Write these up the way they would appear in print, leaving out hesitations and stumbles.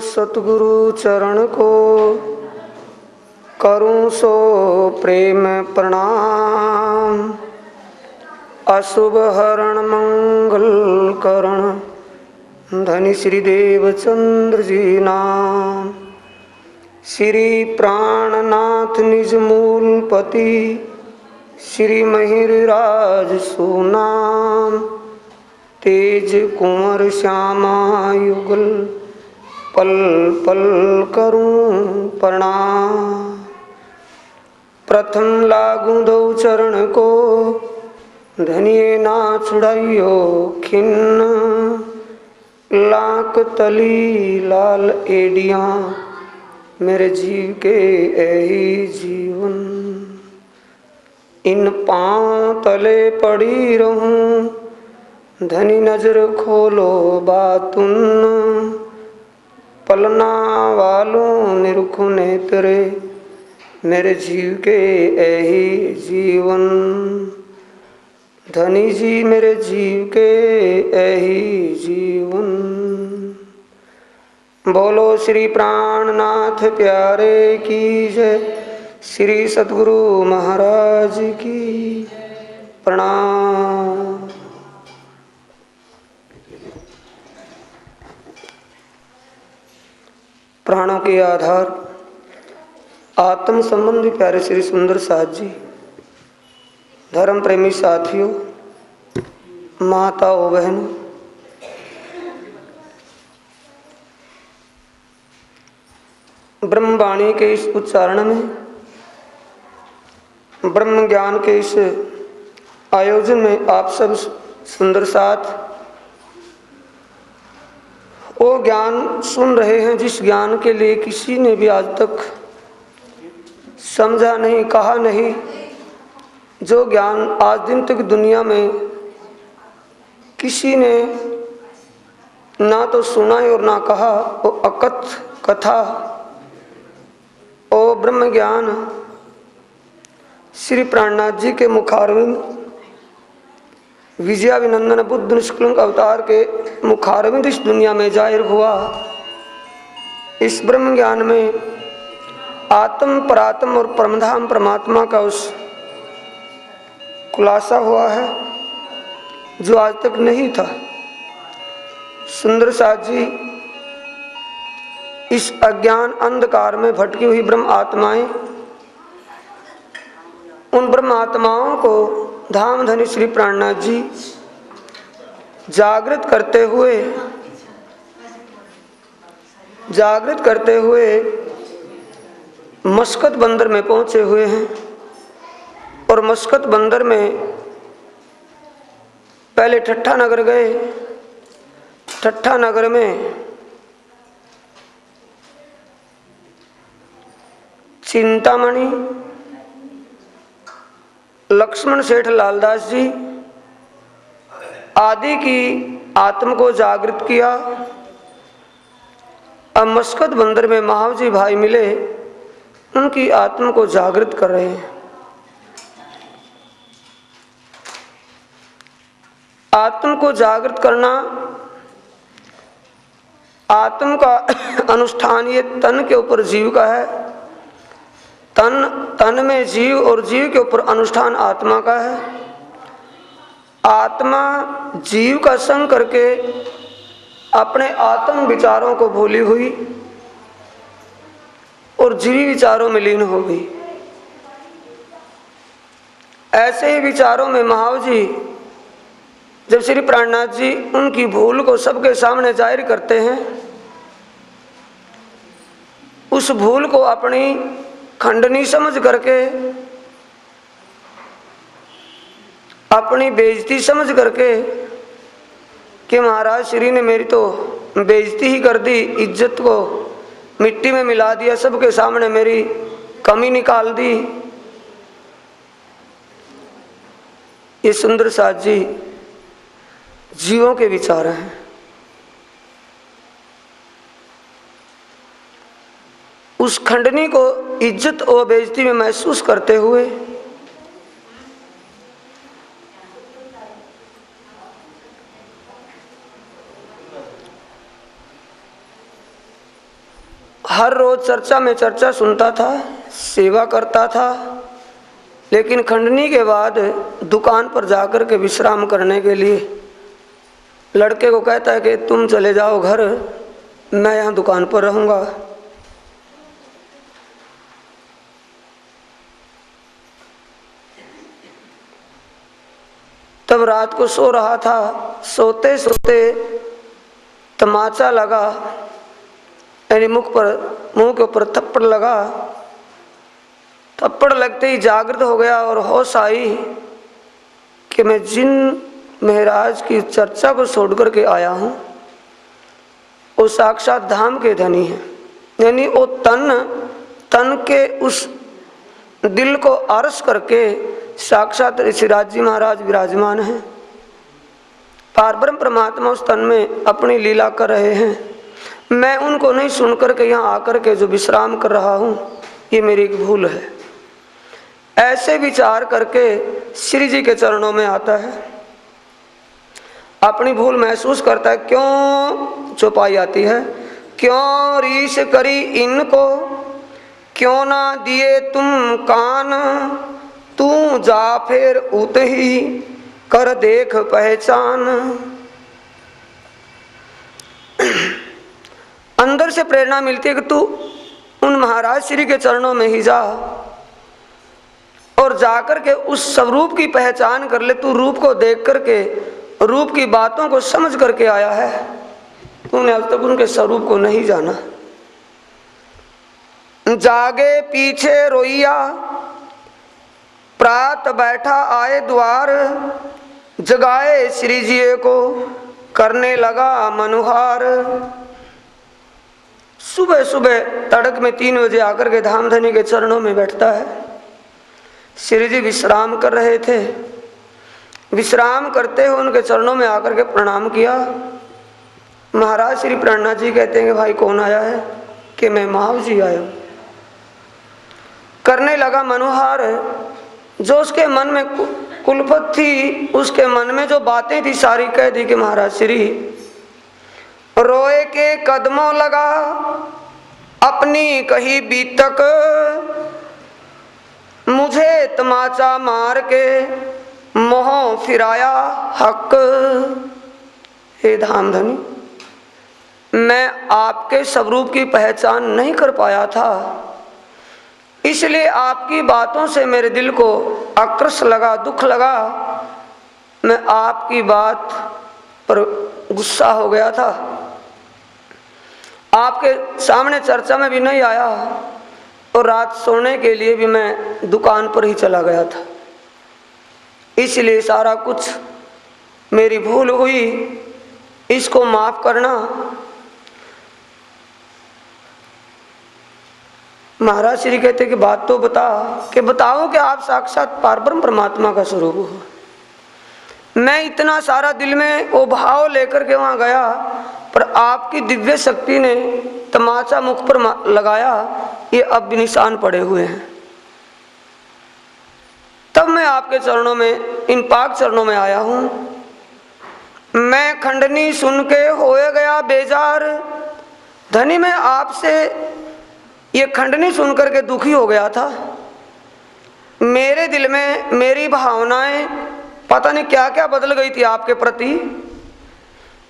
सतगुरु चरण को करूं सो प्रेम प्रणाम। अशुभ हरण मंगल करण धनी श्री देवचंद्र जी नाम। श्री प्राणनाथ निज मूलपति श्री महिराज सुनाम। तेज कुंवर श्यामा युगल पल पल करूं प्रणाम। प्रथम लागू दो चरण को धनिये ना छुड़ाइयो खिन्न। लाख तली लाल एडियां मेरे जीव के ऐही जीवन। इन पांव तले पड़ी रहूं धनी नजर खोलो बातुन। पलना वालों निरखो नेत्रे मेरे जीव के ऐही जीवन। धनी जी मेरे जीव के ऐही जीवन। बोलो श्री प्राणनाथ प्यारे की जय। श्री सद्गुरु महाराज की प्रणाम। प्राणों के आधार आत्म संबंधी प्यारे श्री सुंदर साथ जी, धर्म प्रेमी साथियों, माताओं बहनों, ब्रह्मवाणी के इस उच्चारण में, ब्रह्म ज्ञान के इस आयोजन में आप सब सुंदर साथ वो ज्ञान सुन रहे हैं जिस ज्ञान के लिए किसी ने भी आज तक समझा नहीं, कहा नहीं। जो ज्ञान आज दिन तक दुनिया में किसी ने ना तो सुना और ना कहा, वो अकथ कथा, ओ ब्रह्म ज्ञान श्री प्राणनाथ जी के मुखारविंद, विजयाभिनंदन बुद्ध निष्कलंक अवतार के मुखारविंद इस दुनिया में जाहिर हुआ। इस ब्रह्म ज्ञान में आत्म परात्म और परमधाम परमात्मा का उस खुलासा हुआ है जो आज तक नहीं था। सुंदर साथ जी इस अज्ञान अंधकार में भटकी हुई ब्रह्म आत्माएं, उन ब्रह्म आत्माओं को धाम धनी श्री प्राणनाथ जी जागृत करते हुए मस्कत बंदर में पहुंचे हुए हैं। और मस्कत बंदर में पहले ठट्ठा नगर गए। ठट्ठा नगर में चिंतामणि, लक्ष्मण सेठ लालदास जी आदि की आत्म को जागृत किया। अब मस्कत बंदर में महावजी भाई मिले, उनकी आत्म को जागृत कर रहे हैं। आत्म को जागृत करना, आत्म का अनुष्ठान ये तन के ऊपर जीव का है। तन में जीव और जीव के ऊपर अनुष्ठान आत्मा का है। आत्मा जीव का संग करके अपने आत्म विचारों को भूली हुई और जीवी विचारों में लीन हो गई। ऐसे ही विचारों में महावजी जब श्री प्राणनाथ जी उनकी भूल को सबके सामने जाहिर करते हैं, उस भूल को अपनी खंडनी समझ करके, अपनी बेइज्जती समझ करके कि महाराज श्री ने मेरी तो बेइज्जती ही कर दी, इज्जत को मिट्टी में मिला दिया, सबके सामने मेरी कमी निकाल दी। ये सुंदर साथ जी जीवों के विचार हैं। उस खंडनी को इज्जत और बेइज्जती में महसूस करते हुए हर रोज चर्चा में चर्चा सुनता था, सेवा करता था, लेकिन खंडनी के बाद दुकान पर जाकर के विश्राम करने के लिए लड़के को कहता है कि तुम चले जाओ घर, मैं यहाँ दुकान पर रहूँगा। तब रात को सो रहा था, सोते सोते तमाचा लगा, यानी मुंह के ऊपर थप्पड़ लगा। थप्पड़ लगते ही जागृत हो गया और होश आई कि मैं जिन महाराज की चर्चा को छोड़ करके आया हूँ वो साक्षात धाम के धनी हैं, यानी वो तन के उस दिल को अरस करके साक्षात ऋषिराज जी महाराज विराजमान हैं। पारब्रह्म परमात्मा उस तन में अपनी लीला कर रहे हैं। मैं उनको नहीं सुन करके यहाँ आकर के जो विश्राम कर रहा हूँ, ये मेरी एक भूल है। ऐसे विचार करके श्री जी के चरणों में आता है, अपनी भूल महसूस करता है। क्यों चौपाई आती है, क्यों रीस करी इनको, क्यों ना दिए तुम कान, तू जा फिर उत ही कर देख पहचान। अंदर से प्रेरणा मिलती है कि तू उन महाराज श्री के चरणों में ही जा और जाकर के उस स्वरूप की पहचान कर ले। तू रूप को देख करके, रूप की बातों को समझ करके आया है, तूने अब तक उनके स्वरूप को नहीं जाना। जागे पीछे रोइया, प्रात बैठा आए द्वार, जगाए श्री जी को करने लगा मनुहार। सुबह सुबह तड़क में 3 बजे आकर के धामधनी के चरणों में बैठता है। श्री जी विश्राम कर रहे थे, विश्राम करते हुए उनके चरणों में आकर के प्रणाम किया। महाराज श्री प्रणनाथ जी कहते हैं कि भाई कौन आया है? कि मैं महाव जी आया हूँ। करने लगा मनोहार, जो उसके मन में कुलफत थी, उसके मन में जो बातें थी सारी कह दी कि महाराज श्री रोए के कदमों लगा, अपनी कही बीतक, मुझे तमाचा मार के मोह फिराया हक। हे धामधनी, मैं आपके स्वरूप की पहचान नहीं कर पाया था, इसलिए आपकी बातों से मेरे दिल को आक्रोश लगा, दुख लगा। मैं आपकी बात पर गुस्सा हो गया था, आपके सामने चर्चा में भी नहीं आया और रात सोने के लिए भी मैं दुकान पर ही चला गया था। इसलिए सारा कुछ मेरी भूल हुई, इसको माफ करना। महाराज श्री कहते कि बात तो बता, कि बताओ कि आप साक्षात पारब्रह्म परमात्मा का स्वरूप हो। मैं इतना सारा दिल में वो भाव लेकर के वहाँ गया, पर आपकी दिव्य शक्ति ने तमाचा मुख पर लगाया, ये अब भी निशान पड़े हुए हैं। तब मैं आपके चरणों में, इन पाक चरणों में आया हूँ। मैं खंडनी सुन के होए गया बेजार, धनी मैं आपसे ये खंडनी सुन करके दुखी हो गया था। मेरे दिल में मेरी भावनाएं पता नहीं क्या क्या बदल गई थी आपके प्रति।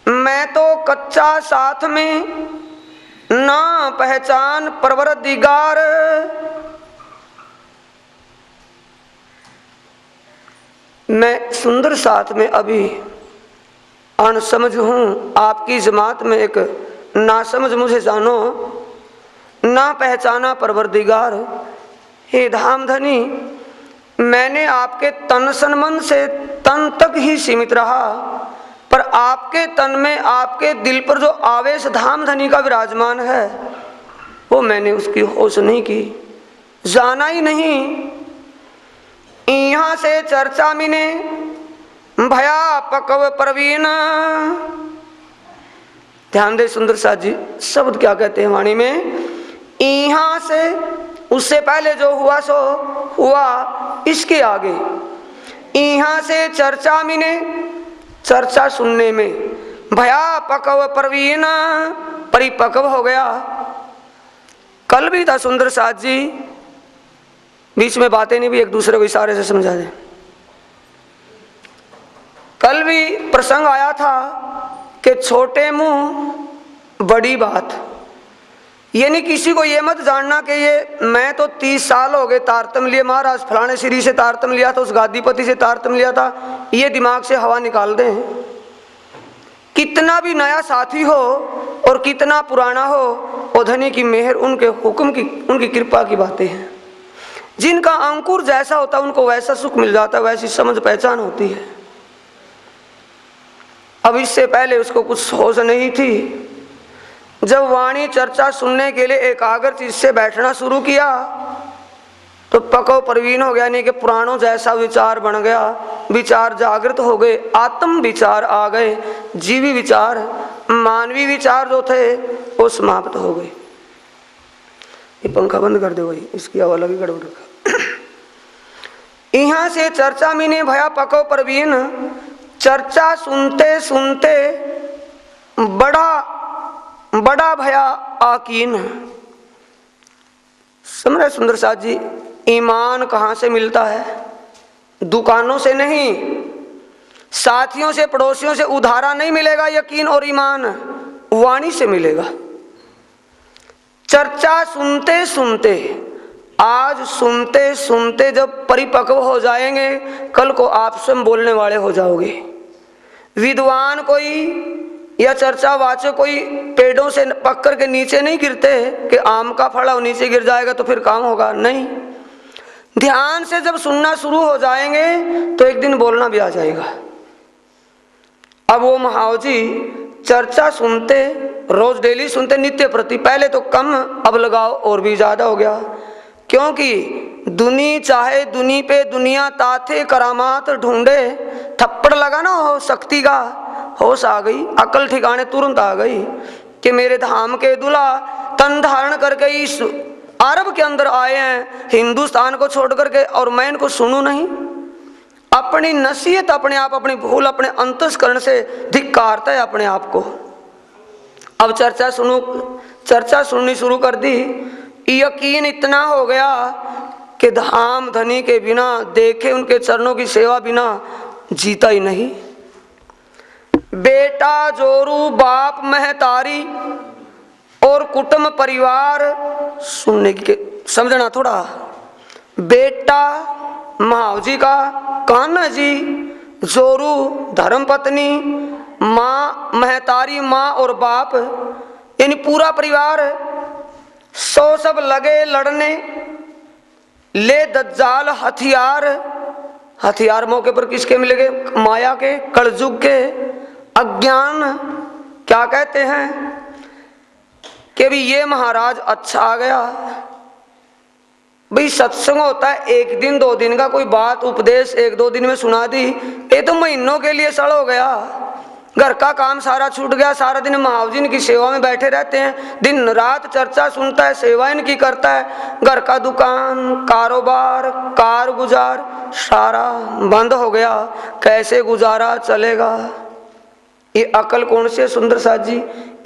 मैं तो कच्चा साथ में ना पहचान परवरदिगार, मैं सुंदर साथ में अभी अनसमझ हूँ। आपकी जमात में एक नासमझ मुझे जानो, ना पहचाना परवरदिगार। हे धामधनी, मैंने आपके तन सन मन से तन तक ही सीमित रहा, पर आपके तन में, आपके दिल पर जो आवेश धामधनी का विराजमान है, वो मैंने उसकी होश नहीं की, जाना ही नहीं। यहाँ से चर्चा मिने भया पकव प्रवीण। ध्यान दे सुंदर साथ जी, शब्द क्या कहते हैं वाणी में? यहाँ से, उससे पहले जो हुआ सो हुआ, इसके आगे यहाँ से चर्चा मिने, चर्चा सुनने में भया पकव प्रवीण, परिपक्व हो गया। कल भी था सुंदर साथ जी, बीच में बातें नहीं भी एक दूसरे को इशारे से समझा दें। कल भी प्रसंग आया था कि छोटे मुंह बड़ी बात, यानी किसी को ये मत जानना कि ये मैं तो 30 साल हो गए तारतम लिए, महाराज फलाने श्री से तारतम लिया था, उस गादीपति से तारतम लिया था, ये दिमाग से हवा निकाल दें। कितना भी नया साथी हो और कितना पुराना हो, ओधनी की मेहर, उनके हुक्म की, उनकी कृपा की बातें हैं। जिनका अंकुर जैसा होता है उनको वैसा सुख मिल जाता है, वैसी समझ पहचान होती है। अब इससे पहले उसको कुछ होश नहीं थी। जब वाणी चर्चा सुनने के लिए एकाग्र चित्त से बैठना शुरू किया तो पको प्रवीण हो गया, नहीं कि पुराणों जैसा विचार बन गया, विचार जागृत हो गए, आत्म विचार आ गए, जीवी विचार, मानवीय विचार जो थे वो समाप्त हो गए। ये पंखा बंद कर दे भाई, इसकी आवाज लगी गड़बड़ का। यहाँ से चर्चा में ने भया पको प्रवीण, चर्चा सुनते सुनते बड़ा भया आकीन। समझ रहे सुंदर साथ जी, ईमान कहाँ से मिलता है? दुकानों से नहीं, साथियों से, पड़ोसियों से उधारा नहीं मिलेगा। यकीन और ईमान वाणी से मिलेगा। चर्चा सुनते सुनते, आज सुनते सुनते जब परिपक्व हो जाएंगे, कल को आप स्वयं बोलने वाले हो जाओगे। विद्वान कोई या चर्चा वाचक कोई पेड़ों से पकड़ के नीचे नहीं गिरते कि आम का फल और नीचे गिर जाएगा तो फिर काम होगा, नहीं। ध्यान से जब सुनना शुरू हो जाएंगे तो एक दिन बोलना भी आ जाएगा। अब वो महावजी चर्चा सुनते, रोज डेली सुनते, नित्य प्रति, पहले तो कम, अब लगाओ और भी ज्यादा हो गया। क्योंकि दुनी चाहे दुनी पे दुनिया ताथे करामात ढूंढे, थप्पड़ लगा ना हो शक्ति का, होश आ गई, अकल ठिकाने तुरंत आ गई कि मेरे धाम के दूल्हा तन धारण करके इस अरब के अंदर आए हैं, हिंदुस्तान को छोड़ करके, और मैं इनको सुनूं नहीं। अपनी नसीहत अपने आप, अपनी भूल अपने अंतस्करण से धिक्कारता है अपने आप को। अब चर्चा सुननी शुरू कर दी। यकीन इतना हो गया कि धाम धनी के बिना, देखे उनके चरणों की सेवा बिना जीता ही नहीं। बेटा जोरू बाप महतारी और कुटुंब परिवार सुनने की, समझना थोड़ा। बेटा महावजी का, कान्हा जी, जोरू धर्म पत्नी, माँ महतारी, माँ और बाप, यानी पूरा परिवार, सो सब लगे लड़ने, ले दज्जाल हथियार। हथियार मौके पर किसके मिलेंगे? माया के, कलयुग के, अज्ञान। क्या कहते हैं कि भी ये महाराज अच्छा आ गया। भाई सत्संग होता है एक दिन दो दिन का, कोई बात उपदेश एक दो दिन में सुना दी, ये तो महीनों के लिए सड़ हो गया। घर का काम सारा छूट गया, सारा दिन महावजी की सेवा में बैठे रहते हैं, दिन रात चर्चा सुनता है, सेवा इनकी करता है। घर का दुकान, कारोबार, कार गुजार सारा बंद हो गया, कैसे गुजारा चलेगा? ये अकल कौन से सुंदर साथ जी?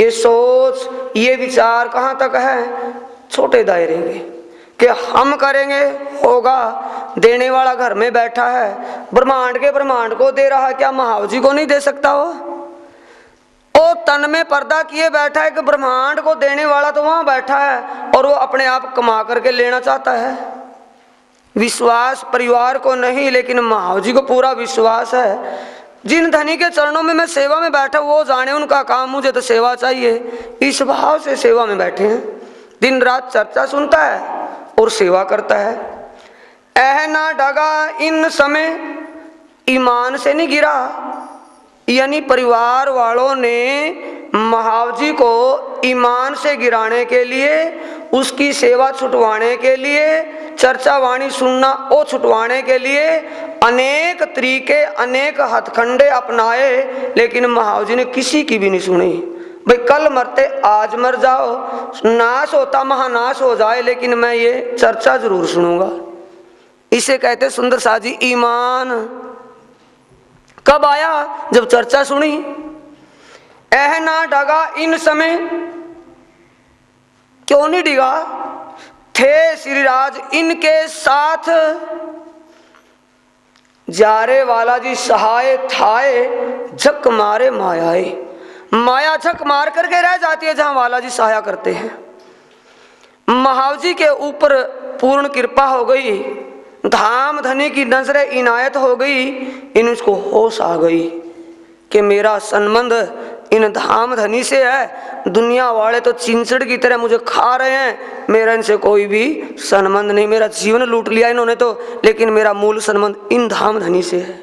ये सोच, ये विचार कहाँ तक है? छोटे दायरे में कि हम करेंगे होगा। देने वाला घर में बैठा है, ब्रह्मांड के ब्रह्मांड को दे रहा है, क्या महावजी को नहीं दे सकता? वो तन में पर्दा किए बैठा है कि ब्रह्मांड को देने वाला तो वहां बैठा है और वो अपने आप कमा करके लेना चाहता है। विश्वास परिवार को नहीं, लेकिन महावजी को पूरा विश्वास है। जिन धनी के चरणों में मैं सेवा में बैठा, वो जाने उनका काम, मुझे तो सेवा चाहिए, इस भाव से सेवा में बैठे हैं। दिन रात चर्चा सुनता है और सेवा करता है। ऐ ना डगा इन समय, ईमान से नहीं गिरा, यानी परिवार वालों ने महावजी को ईमान से गिराने के लिए, उसकी सेवा छुटवाने के लिए, चर्चा वाणी सुनना वो छुटवाने के लिए अनेक तरीके, अनेक हथकंडे अपनाए, लेकिन महावजी ने किसी की भी नहीं सुनी। भाई कल मरते आज मर जाओ, नाश होता महानाश हो जाए, लेकिन मैं ये चर्चा जरूर सुनूंगा। इसे कहते सुंदर साथ जी ईमान। कब आया? जब चर्चा सुनी। ऐ ना डगा इन समय, क्यों नहीं डिगा? थे श्रीराज इनके साथ, जारे वाला जी सहाय थाए, झक मारे मायाए। माया झक मार करके रह जाती है जहां वाला जी सहाया करते हैं। महाव जी के ऊपर पूर्ण कृपा हो गई, धाम धनी की नजरें इनायत हो गई। इन उसको होश आ गई कि मेरा संबंध इन धाम धनी से है। दुनिया वाले तो चिंचड़ की तरह मुझे खा रहे हैं, मेरा इनसे कोई भी संबंध नहीं। मेरा जीवन लूट लिया इन्होंने तो, लेकिन मेरा मूल संबंध इन धाम धनी से है।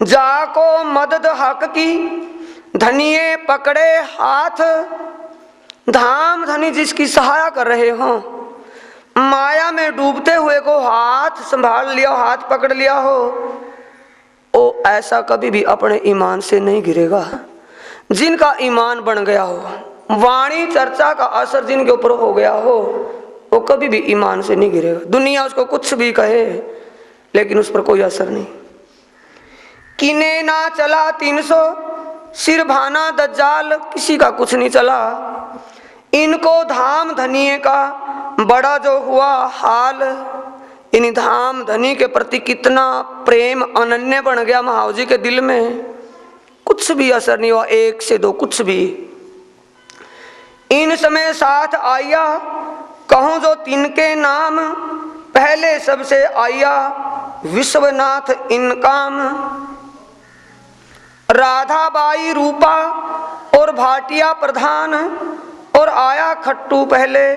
जाको मदद हक की धनिये पकड़े हाथ, धाम धनी जिसकी सहायता कर रहे हो, माया में डूबते हुए को हाथ संभाल लिया, हाथ पकड़ लिया हो, वो ऐसा कभी भी अपने ईमान से नहीं गिरेगा। जिनका ईमान बन गया हो, वाणी चर्चा का असर जिनके ऊपर हो गया हो, वो कभी भी ईमान से नहीं गिरेगा। दुनिया उसको कुछ भी कहे लेकिन उस पर कोई असर नहीं। किने ना चला 300 सिर भाना दज्जाल, किसी का कुछ नहीं चला। इनको धाम धनिये का बड़ा जो हुआ हाल, इन धाम धनी के प्रति कितना प्रेम अनन्य बन गया महाव जी के दिल में, कुछ भी असर नहीं हुआ। 1 से 2 कुछ भी। इन समय साथ आया कहूं जो तिनके नाम, पहले सबसे आया विश्वनाथ इनकाम। राधाबाई रूपा और भाटिया प्रधान, और आया खट्टू पहले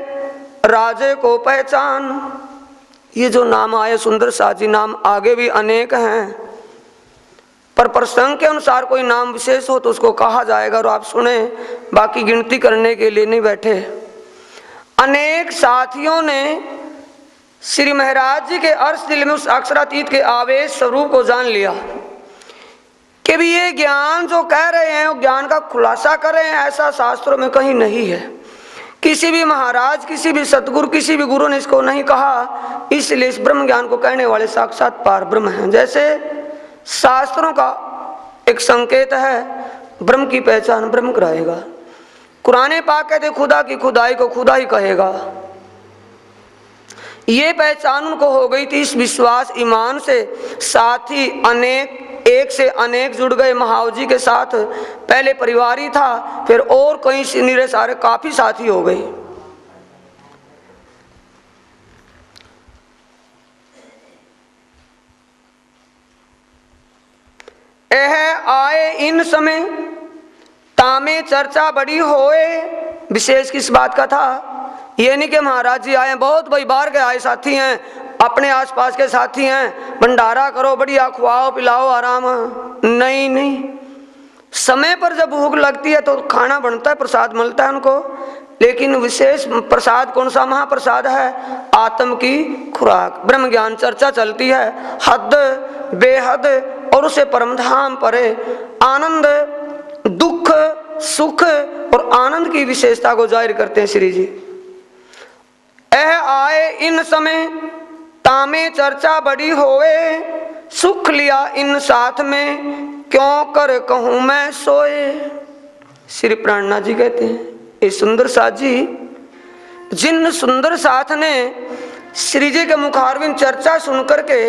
राजे को पहचान। ये जो नाम आए सुंदर साजी, नाम आगे भी अनेक हैं, पर प्रसंग के अनुसार कोई नाम विशेष हो तो उसको कहा जाएगा और आप सुने, बाकी गिनती करने के लिए नहीं बैठे। अनेक साथियों ने श्री महाराज जी के अर्श दिल में उस अक्षरातीत के आवेश स्वरूप को जान लिया कि भी ये ज्ञान जो कह रहे हैं वो ज्ञान का खुलासा कर रहे हैं, ऐसा शास्त्रों में कहीं नहीं है। किसी भी महाराज, किसी भी सतगुरु, किसी भी गुरु ने इसको नहीं कहा, इसलिए इस ब्रह्म ज्ञान को कहने वाले साक्षात पार ब्रह्म हैं। जैसे शास्त्रों का एक संकेत है, ब्रह्म की पहचान ब्रह्म कराएगा। कुरान पाक कहते खुदा की खुदाई को खुदा ही कहेगा। ये पहचान उनको हो गई थी इस विश्वास ईमान से। साथ ही अनेक, एक से अनेक जुड़ गए महाव जी के साथ। पहले परिवार ही था, फिर और कई निरे सारे काफी साथी हो गए। यह आए इन समय तामे चर्चा बड़ी होए। विशेष किस बात का था? ये नहीं कि महाराज जी आए, बहुत भाई बाहर के आए साथी हैं, अपने आसपास के साथी हैं, भंडारा करो, बढ़िया खुआओ पिलाओ आराम। नहीं नहीं, समय पर जब भूख लगती है तो खाना बनता है, प्रसाद मिलता है उनको। लेकिन विशेष प्रसाद कौन सा? महाप्रसाद है, आत्म की खुराक, ब्रह्म ज्ञान चर्चा चलती है। हद बेहद और उसे परमधाम परे आनंद, दुख, सुख और आनंद की विशेषता को जाहिर करते हैं श्री जी। यह आए इन समय तामे चर्चा बड़ी होए, सुख लिया इन साथ में क्यों कर कहूं मैं सोए। श्री प्राणनाथ जी कहते हैं, ये सुंदर साथ जी, जिन सुंदर साथ ने श्री जी के मुखारविंद चर्चा सुनकर के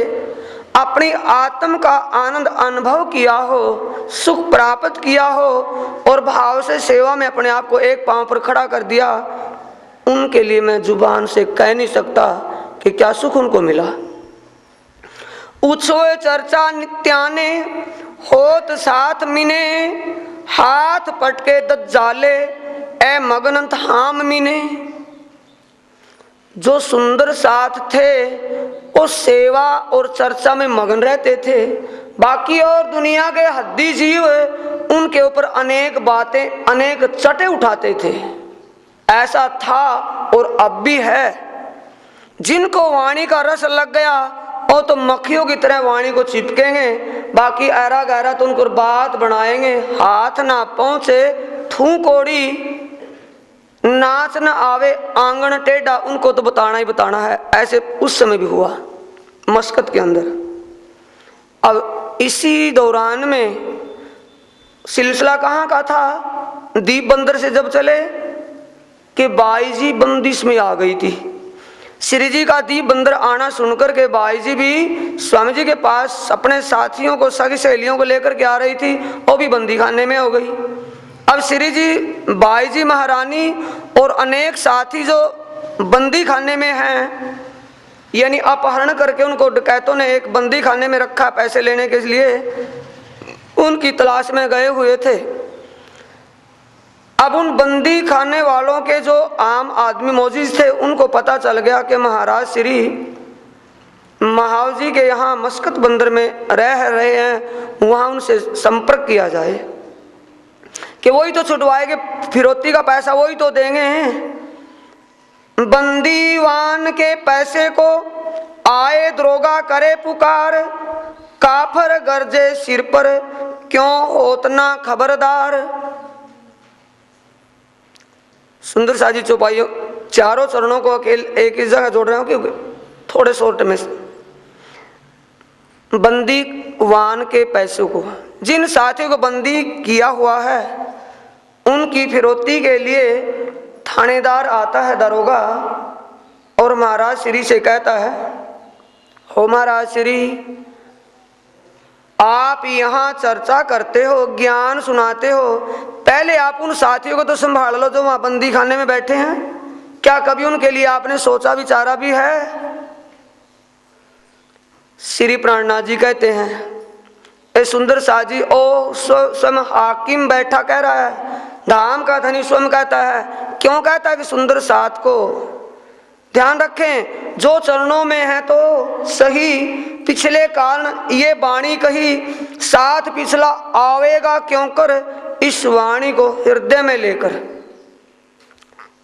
अपनी आत्म का आनंद अनुभव किया हो, सुख प्राप्त किया हो और भाव से सेवा में अपने आप को एक पांव पर खड़ा कर दिया, उनके लिए मैं जुबान से कह नहीं सकता कि क्या सुख उनको मिला। उछोए चर्चा नित्याने होत साथ मिने, हाथ पटके दज्जाले ए मगन थाम मिने। जो सुंदर साथ थे वो सेवा और चर्चा में मगन रहते थे। बाकी और दुनिया के हद्दी जीव उनके ऊपर अनेक बातें, अनेक चटे उठाते थे। ऐसा था और अब भी है। जिनको वाणी का रस लग गया वो तो मक्खियों की तरह वाणी को चिपकेंगे, बाकी ऐरा गहरा तो उनको बात बनाएंगे। हाथ ना पहुंचे थू कोड़ी, नाच न आवे आंगन टेढ़ा, उनको तो बताना ही बताना है। ऐसे उस समय भी हुआ मस्कत के अंदर। अब इसी दौरान में सिलसिला कहाँ का था? दीप बंदर से जब चले कि बाई जी बंदिश में आ गई थी। श्री जी का दीप बंदर आना सुनकर के बाई जी भी स्वामी जी के पास अपने साथियों को, सगी सहेलियों को लेकर के आ रही थी, वो भी बंदी खाने में हो गई। अब श्री जी, बाई जी महारानी और अनेक साथी जो बंदी खाने में हैं, यानी अपहरण करके उनको डकैतों ने एक बंदी खाने में रखा पैसे लेने के लिए, उनकी तलाश में गए हुए थे। अब उन बंदी खाने वालों के जो आम आदमी मौजूद थे, उनको पता चल गया कि महाराज श्री महाव जी के यहाँ मस्कत बंदर में रह रहे हैं, वहाँ उनसे संपर्क किया जाए कि वही तो छुटवाएंगे, फिरौती का पैसा वही तो देंगे। बंदीवान के पैसे को आए दरोगा करे पुकार, काफर गर्जे सिर पर क्यों होतना खबरदार। सुंदर साजी चौपाइयों चारों चरणों को अकेले एक ही जगह जोड़ रहा हूं क्योंकि थोड़े शॉर्ट में। बंदीवान के पैसों को, जिन साथियों को बंदी किया हुआ है, उनकी फिरौती के लिए थानेदार आता है दरोगा, और महाराज श्री से कहता है, हो महाराज श्री, आप यहाँ चर्चा करते हो, ज्ञान सुनाते हो, पहले आप उन साथियों को तो संभाल लो जो वहां बंदी खाने में बैठे हैं। क्या कभी उनके लिए आपने सोचा विचारा भी है? श्री प्राणनाथ जी कहते हैं, ए सुंदर साजी, ओ स्वयं हाकिम बैठा कह रहा है, धाम का धनी स्वयं कहता है। क्यों कहता है कि सुंदर साथ को ध्यान रखें, जो चरणों में है तो सही, पिछले कारण ये वाणी कही, साथ पिछला आवेगा क्यों कर, इस वाणी को हृदय में लेकर।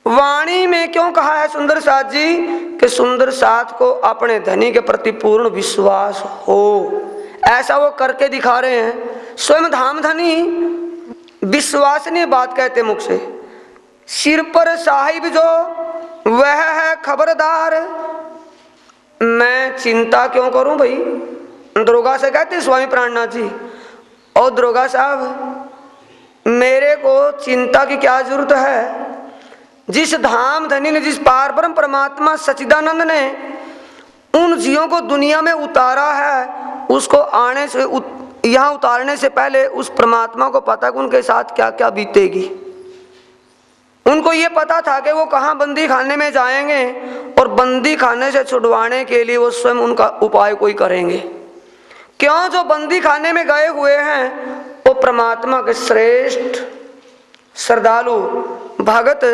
वाणी में क्यों कहा है सुंदर साथ जी कि सुंदर साथ को अपने धनी के प्रति पूर्ण विश्वास हो, ऐसा वो करके दिखा रहे हैं। स्वयं धाम धनी विश्वसनीय बात कहते मुख से। सिर पर साहिब जो वह है खबरदार, मैं चिंता क्यों करूं भाई। दरोगा से कहते स्वामी प्राणनाथ जी, और दरोगा साहब मेरे को चिंता की क्या जरूरत है। जिस धाम धनी ने, जिस पार ब्रह्म परमात्मा सच्चिदानंद ने उन जीवों को दुनिया में उतारा है, उसको आने से यहाँ उतारने से पहले उस परमात्मा को पता कि उनके साथ क्या क्या बीतेगी। उनको ये पता था कि वो कहाँ बंदी खाने में जाएंगे, और बंदी खाने से छुड़वाने के लिए वो स्वयं उनका उपाय कोई करेंगे। क्यों, जो बंदी खाने में गए हुए हैं वो परमात्मा के श्रेष्ठ श्रद्धालु भगत,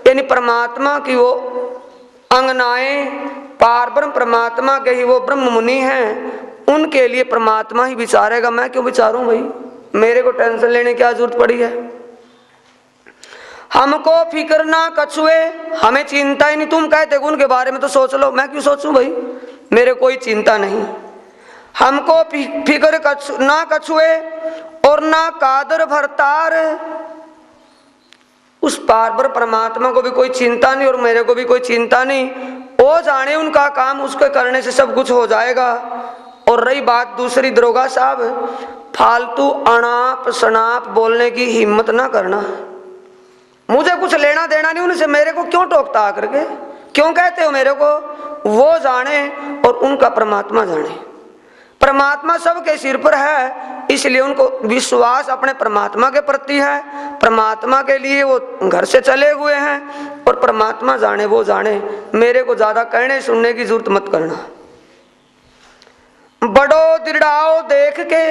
यानी परमात्मा की वो अंगनाएं, पार ब्रह्म परमात्मा के ही वो ब्रह्म मुनि हैं। उनके लिए परमात्मा ही विचारेगा, मैं क्यों विचारूं भाई, मेरे को टेंशन लेने की क्या जरूरत पड़ी है। हमको फिक्र ना कछुए, हमें चिंता ही नहीं। तुम कहते हो उनके बारे में तो सोच लो, मैं क्यों सोचूं भाई, मेरे कोई चिंता नहीं। हमको फिक्र ना कछुए और ना कादर भरतार, उस पार परमात्मा को भी कोई चिंता नहीं और मेरे को भी कोई चिंता नहीं। वो जाने उनका काम, उसके करने से सब कुछ हो जाएगा। और रही बात दूसरी, दरोगा साहब फालतू अनाप शनाप बोलने की हिम्मत ना करना। मुझे कुछ लेना देना नहीं उनसे, मेरे को क्यों टोकता आकर के, क्यों कहते हो मेरे को। वो जाने और उनका परमात्मा जाने। परमात्मा सबके सिर पर है, इसलिए उनको विश्वास अपने परमात्मा के प्रति है। परमात्मा के लिए वो घर से चले हुए हैं, और परमात्मा जाने वो जाने। मेरे को ज्यादा कहने सुनने की जरूरत मत करना। बड़ो दृढ़ाओ देख के,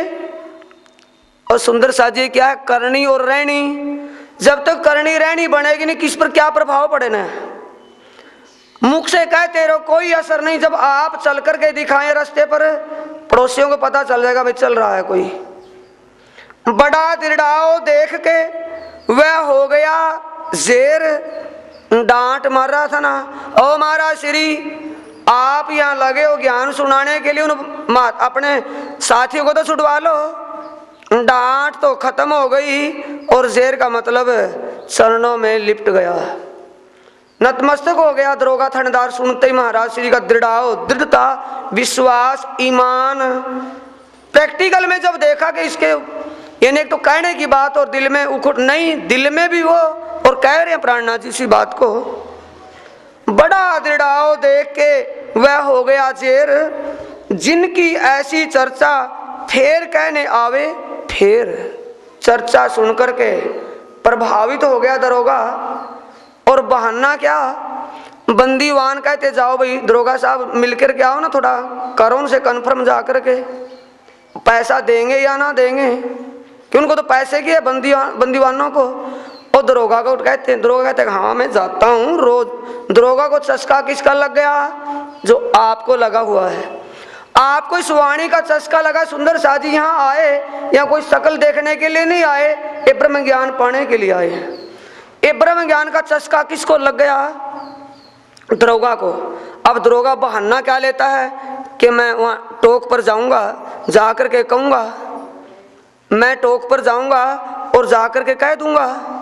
और सुंदर साजी क्या है, करनी और रहनी। जब तक करनी रहनी बनेगी नहीं, किस पर क्या प्रभाव पड़े ना। मुख से कहते रहो, कोई असर नहीं। जब आप चल करके दिखाएं रास्ते पर, पड़ोसियों को पता चल जाएगा भाई चल रहा है कोई। बड़ा दृढ़ाओ देख के वह हो गया जेर, डांट मार रहा था ना, ओ महाराज श्री आप यहाँ लगे हो ज्ञान सुनाने के लिए, अपने साथियों को तो छुड़वा लो। डांट तो खत्म हो गई, और जेर का मतलब चरणों में लिपट गया, नतमस्तक हो गया। दरोगा थानेदार सुनते ही महाराज श्री का दृढ़ता, विश्वास, ईमान। प्रैक्टिकल में जब देखा कि इसके, यानी एक तो कहने की बात और दिल में उखड़ नहीं, दिल में भी वो और कह रहे हैं प्राणनाथ जी इसी बात को। बड़ा दृढ़ छेड़ाओ देख के वह हो गया जेर, जिनकी ऐसी चर्चा फेर कहने आवे फेर। चर्चा सुनकर के प्रभावित हो गया दरोगा, और बहाना क्या, बंदीवान कहते जाओ भाई दरोगा साहब मिलकर के आओ ना, थोड़ा करो उनसे कन्फर्म जा कर के पैसा देंगे या ना देंगे, कि उनको तो पैसे की है बंदीवानों को। और दरोगा को कहते हैं, दरोगा कहते हैं हाँ मैं जाता हूँ रोज। दरोगा को चस्का किसका लग गया, जो आपको लगा हुआ है। आपको इस वाणी का चस्का लगा, सुंदर शाह जी यहाँ आए या कोई शकल देखने के लिए नहीं आए, ये ब्रह्म ज्ञान पाने के लिए आए हैं। ये ब्रह्म ज्ञान का चस्का किसको लग गया, दरोगा को। अब दरोगा बहाना क्या लेता है कि मैं वहाँ टोक पर जाऊँगा, जाकर के कहूँगा, मैं टोक पर जाऊँगा और जाकर के कह दूँगा।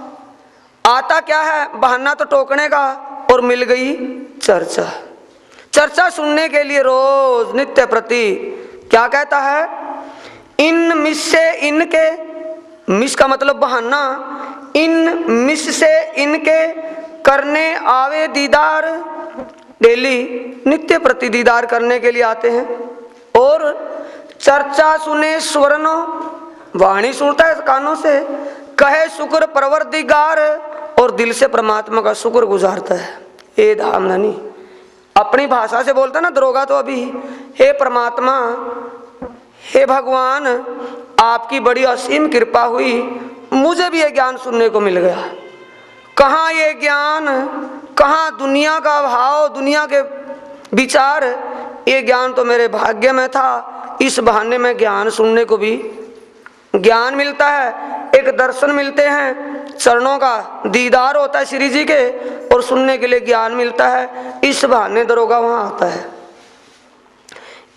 आता क्या है बहाना तो टोकने का, और मिल गई चर्चा। चर्चा सुनने के लिए रोज नित्य प्रति क्या कहता है, इन मिस से इनके, मिस का मतलब बहाना, इन मिस से इनके करने आवे दीदार। डेली नित्य प्रति दीदार करने के लिए आते हैं। और चर्चा सुने स्वरनो, वाणी सुनता है कानों से, कहे शुक्र परवरदिगार, और दिल से परमात्मा का शुक्र गुजारता है। हे धामधनी अपनी भाषा से बोलता ना दरोगा तो अभी, हे परमात्मा, हे भगवान, आपकी बड़ी असीम कृपा हुई, मुझे भी ये ज्ञान सुनने को मिल गया। कहाँ ये ज्ञान, कहाँ दुनिया का भाव, दुनिया के विचार, ये ज्ञान तो मेरे भाग्य में था। इस बहाने में ज्ञान सुनने को भी ज्ञान मिलता है, एक दर्शन मिलते हैं, चरणों का दीदार होता है श्री जी के, और सुनने के लिए ज्ञान मिलता है। इस बहाने दरोगा वहां आता है।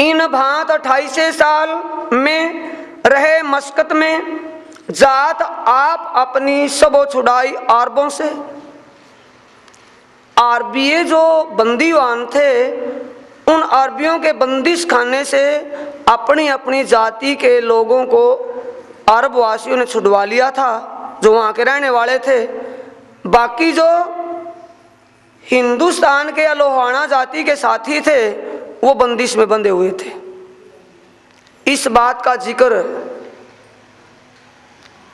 इन भांत 28 साल में रहे मस्कत में, जात आप अपनी सबो छुड़ाई अरबों से। अरबिये जो बंदीवान थे, उन अरबियों के बंदिश खाने से अपनी अपनी जाति के लोगों को अरब वासियों ने छुड़वा लिया था, जो वहाँ के रहने वाले थे। बाकी जो हिंदुस्तान के या लोहाना जाति के साथी थे, वो बंदिश में बंधे हुए थे। इस बात का जिक्र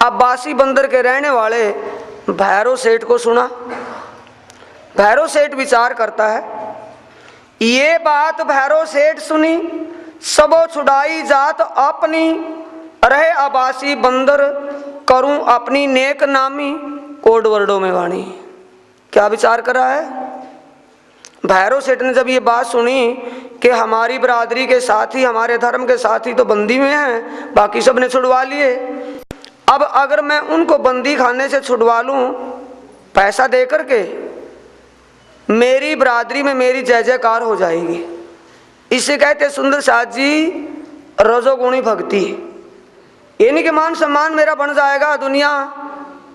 अब्बासी बंदर के रहने वाले भैरव सेठ को सुना। भैरव सेठ विचार करता है, ये बात भैरव सेठ सुनी, सबो छुड़ाई जात अपनी, रहे अब्बासी बंदर, करूं अपनी नेक नामी, कोड वर्डों में वाणी। क्या विचार कर रहा है भैरव सेठ ने जब ये बात सुनी कि हमारी बरादरी के साथी, हमारे धर्म के साथी तो बंदी में हैं, बाकी सब ने छुड़वा लिए। अब अगर मैं उनको बंदी खाने से छुड़वा लूं पैसा दे करके, मेरी बरादरी में मेरी जय जयकार हो जाएगी। इसे कहते सुंदर शाह जी रजोगुणी भक्ति। ये नहीं कि मान सम्मान मेरा बन जाएगा दुनिया,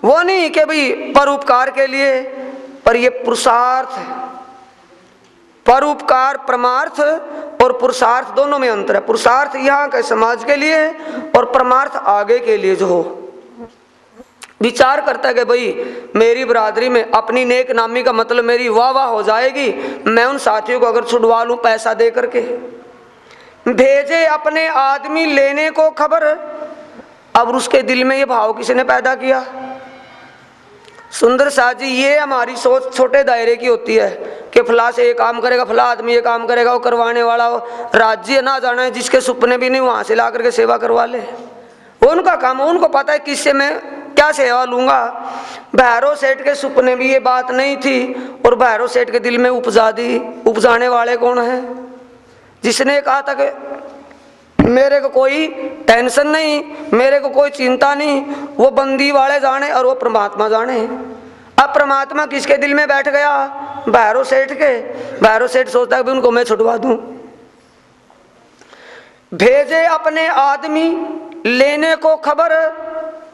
वो नहीं कि भाई परोपकार के लिए, पर ये पुरुषार्थ है। परोपकार परमार्थ और पुरुषार्थ दोनों में अंतर है। पुरुषार्थ यहाँ के समाज के लिए और परमार्थ आगे के लिए जो हो। विचार करता है कि भाई मेरी बरादरी में अपनी नेक नामी का मतलब मेरी वाह वाह हो जाएगी, मैं उन साथियों को अगर छुड़वा लूं पैसा दे करके। भेजे अपने आदमी लेने को खबर, अब उसके दिल में ये भाव किसने पैदा किया? सुंदर शाह जी, ये हमारी सोच छोटे दायरे की होती है कि फला से ये काम करेगा, फला आदमी ये काम करेगा, वो करवाने वाला वो राज्य ना जाना है, जिसके सपने भी नहीं वहां से ला करके सेवा करवा ले। उनका काम, उनको पता है किससे मैं क्या सेवा लूंगा। भैरव सेठ के सपने भी ये बात नहीं थी, और भैरव सेठ के दिल में उपजा दी। उपजाने वाले कौन है? जिसने कहा था कि मेरे को कोई टेंशन नहीं, मेरे को कोई चिंता नहीं, वो बंदी वाले जाने और वो परमात्मा जाने। अब परमात्मा किसके दिल में बैठ गया? भैरव सेठ के। भैरव सेठ सोचता है कि उनको मैं छुड़वा दूं। भेजे अपने आदमी लेने को खबर,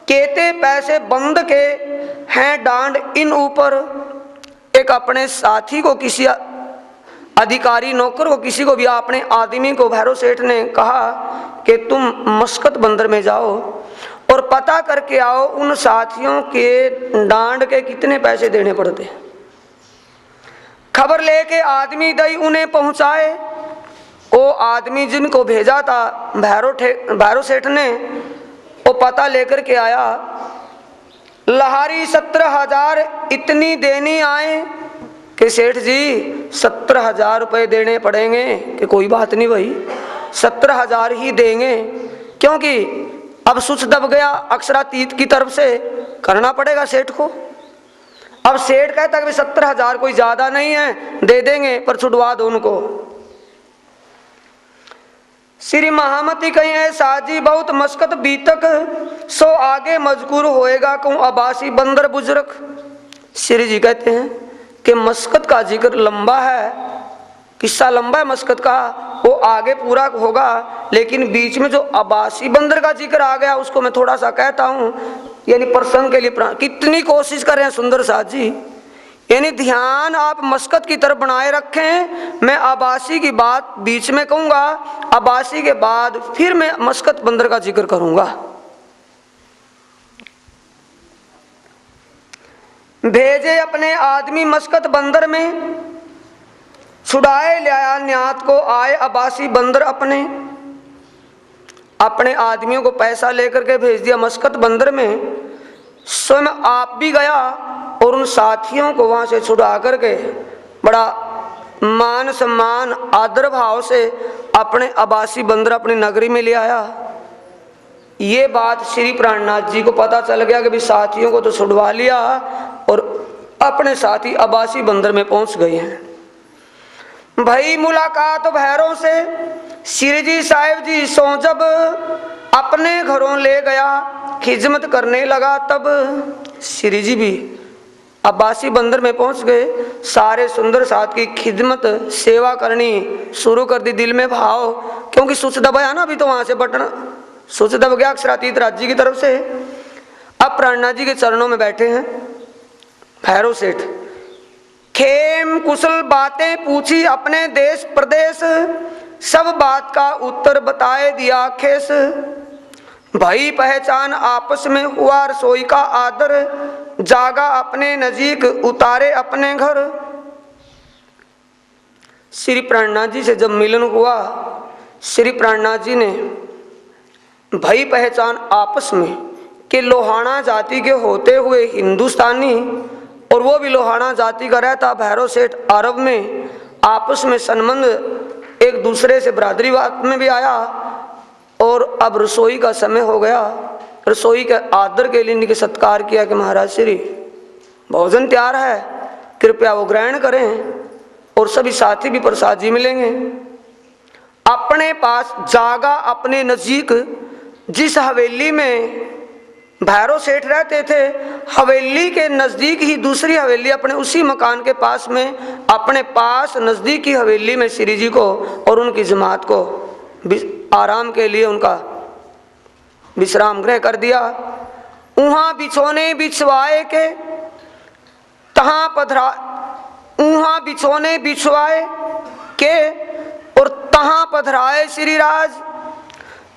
केते पैसे बंद के हैं डांड इन ऊपर। एक अपने साथी को, किसी अधिकारी नौकर को, किसी को भी, अपने आदमी को भैरव सेठ ने कहा कि तुम मस्कत बंदर में जाओ और पता करके आओ उन साथियों के डांड के कितने पैसे देने पड़ते। खबर लेके आदमी दई उन्हें पहुंचाए। वो आदमी जिनको भेजा था भैरव सेठ ने, वो पता लेकर के आया। लहारी 17,000 इतनी देनी आए कि सेठ जी 17,000 रुपये देने पड़ेंगे। कि कोई बात नहीं भाई, 17,000 ही देंगे, क्योंकि अब सुच दब गया अक्षरातीत की तरफ से, करना पड़ेगा सेठ को। अब सेठ कहता कि 17,000 कोई ज्यादा नहीं है, दे देंगे पर छुड़वा दो उनको। श्री महामती कहीं है साजी बहुत मस्कत बीतक, सो आगे मजकूर होएगा कहूँ अबासी बंदर बुजुर्ग। श्री जी कहते हैं कि मस्कत का जिक्र लंबा है, किस्सा लंबा है मस्कत का, वो आगे पूरा होगा, लेकिन बीच में जो अबासी बंदर का जिक्र आ गया उसको मैं थोड़ा सा कहता हूँ, यानी प्रसंग के लिए कितनी कोशिश कर रहे हैं सुंदर साथ जी, यानी ध्यान आप मस्कत की तरफ बनाए रखें। मैं आबासी की बात बीच में कहूंगा, आबासी के बाद फिर मैं मस्कत बंदर का जिक्र करूंगा। भेजे अपने आदमी मस्कत बंदर में, छुड़ाए ले आया न्यात को, आए अबासी बंदर अपने आदमियों को पैसा लेकर के भेज दिया मस्कत बंदर में। स्वयं आप भी गया और उन साथियों को वहां से छुड़ा करके बड़ा मान सम्मान आदर भाव से अपने अबासी बंदर अपनी नगरी में ले आया। ये बात श्री प्राणनाथ जी को पता चल गया कि भी साथियों को तो छुड़वा लिया और अपने साथी अबासी बंदर में पहुंच गए हैं। भाई मुलाकात भैरव से श्री जी साहिब जी सो जब अपने घरों ले गया, खिदमत करने लगा, तब श्री जी भी अब्बासी बंदर में पहुंच गए। सारे सुंदर साथ की खिदमत सेवा करनी शुरू कर दी, दिल में भाव, क्योंकि सुच दबाया ना अभी, तो वहां से बटन सुच दब गया अक्षरातीत राज्य की तरफ से। अब प्राणनाथ जी के चरणों में बैठे हैं भैरव सेठ। खेम कुशल बातें पूछी अपने देश प्रदेश, सब बात का उत्तर बताए दिया खेस। भाई पहचान आपस में हुआ रसोई का आदर, जागा अपने नजीक उतारे अपने घर। श्री प्राणनाथ जी से जब मिलन हुआ, श्री प्राणनाथ जी ने भाई पहचान आपस में कि लोहाना जाति के होते हुए हिंदुस्तानी, और वो भी लोहाना जाति का रहता भैरव सेठ अरब में, आपस में संबंध एक दूसरे से बरादरीवाद में भी आया। और अब रसोई का समय हो गया, रसोई के आदर के लिए इनके सत्कार किया कि महाराज श्री भोजन तैयार है, कृपया वो ग्रहण करें, और सभी साथी भी प्रसाद जी मिलेंगे। अपने पास जागा अपने नजीक, जिस हवेली में भैरव सेठ रहते थे, हवेली के नजदीक ही दूसरी हवेली अपने उसी मकान के पास में, अपने पास नजदीक की हवेली में श्री जी को और उनकी जमात को आराम के लिए उनका विश्राम गृह कर दिया। उहाँ बिछोने बिछवाए के तहाँ पधरा, उहाँ बिछोने बिछवाए के और तहाँ पधराए श्री राज।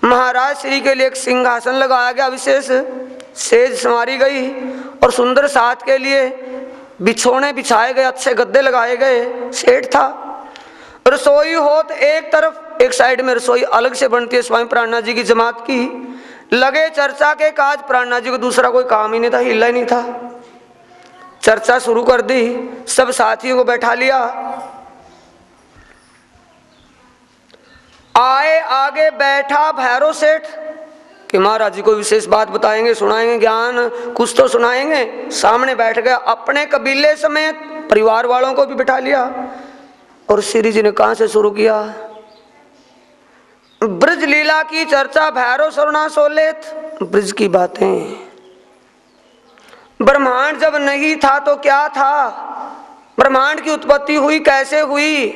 महाराज श्री के लिए एक सिंहासन लगाया गया, विशेष सेज संवारी गई, और सुंदर साथ के लिए बिछोने बिछाए गए, अच्छे गद्दे लगाए गए। सेठ था। रसोई होत एक तरफ, एक साइड में रसोई अलग से बनती है स्वामी प्राणनाथ जी की जमात की। लगे चर्चा के काज, प्राणनाथ जी को दूसरा कोई काम ही नहीं था, हिला ही नहीं था। चर्चा शुरू कर दी, सब साथियों को बैठा लिया। आए आगे बैठा भैरव सेठ कि महाराज जी को विशेष बात बताएंगे, सुनाएंगे, ज्ञान कुछ तो सुनाएंगे। सामने बैठ गया, अपने कबीले समेत परिवार वालों को भी बिठा लिया। और श्री जी ने कहां से शुरू किया? ब्रज लीला की चर्चा, भैरव सरुणा सोलेत, ब्रज की बातें। ब्रह्मांड जब नहीं था तो क्या था? ब्रह्मांड की उत्पत्ति हुई कैसे हुई?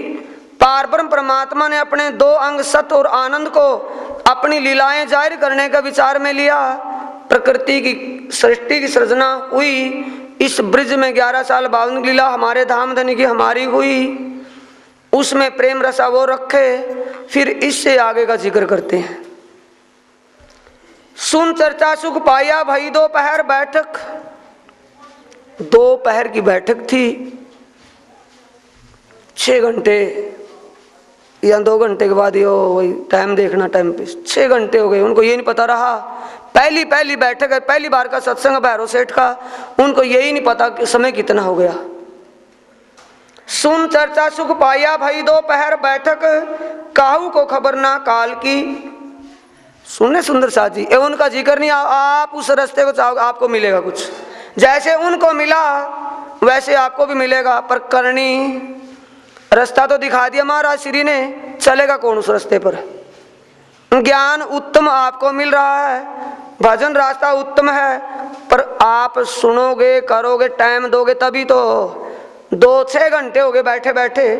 पारब्रह्म परमात्मा ने अपने दो अंग सत्य और आनंद को अपनी लीलाएं जाहिर करने का विचार में लिया। प्रकृति की सृष्टि की सृजना हुई। इस ब्रज में 11 साल 52 लीला हमारे धाम धनी की हमारी हुई, उसमें प्रेम रसा वो रखे। फिर इससे आगे का जिक्र करते हैं। सुन चर्चा सुख पाया भाई दोपहर बैठक, दोपहर की बैठक थी। 6 घंटे या 2 घंटे के बाद ये वही टाइम देखना, टाइम पे 6 घंटे हो गए। उनको ये नहीं पता रहा, पहली बैठक है, पहली बार का सत्संग भैरव सेठ का, उनको यही नहीं पता कि समय कितना हो गया। सुन चर्चा सुख पाया भाई दोपहर बैठक, काहू को खबर ना काल की। सुने सुंदर साथ जी, ये उनका जिक्र नहीं, आप उस रास्ते को चाहो आपको मिलेगा कुछ, जैसे उनको मिला वैसे आपको भी मिलेगा। पर करनी रास्ता तो दिखा दिया महाराज श्री ने, चलेगा कौन उस रास्ते पर। ज्ञान उत्तम आपको मिल रहा है, भजन रास्ता उत्तम है, पर आप सुनोगे करोगे टाइम दोगे तभी तो। 2-6 घंटे हो गए बैठे बैठे,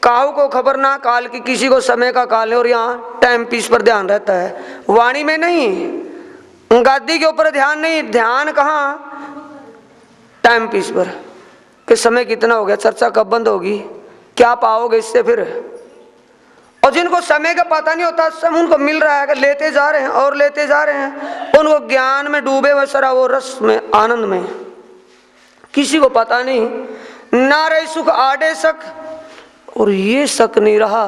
काहू को खबर ना काल की, किसी को समय का काल है और यहाँ टाइम पीस पर ध्यान रहता है, वाणी में नहीं, गद्दी के ऊपर ध्यान नहीं, ध्यान कहाँ टाइम पीस पर कि समय कितना हो गया, चर्चा कब बंद होगी, क्या पाओगे इससे फिर। और जिनको समय का पता नहीं होता, सब उनको मिल रहा है कि लेते जा रहे हैं और लेते जा रहे हैं, उनको ज्ञान में डूबे हुए सरा वो रस में आनंद में, किसी को पता नहीं। ना रही सुख आडे शक, और ये शक नहीं रहा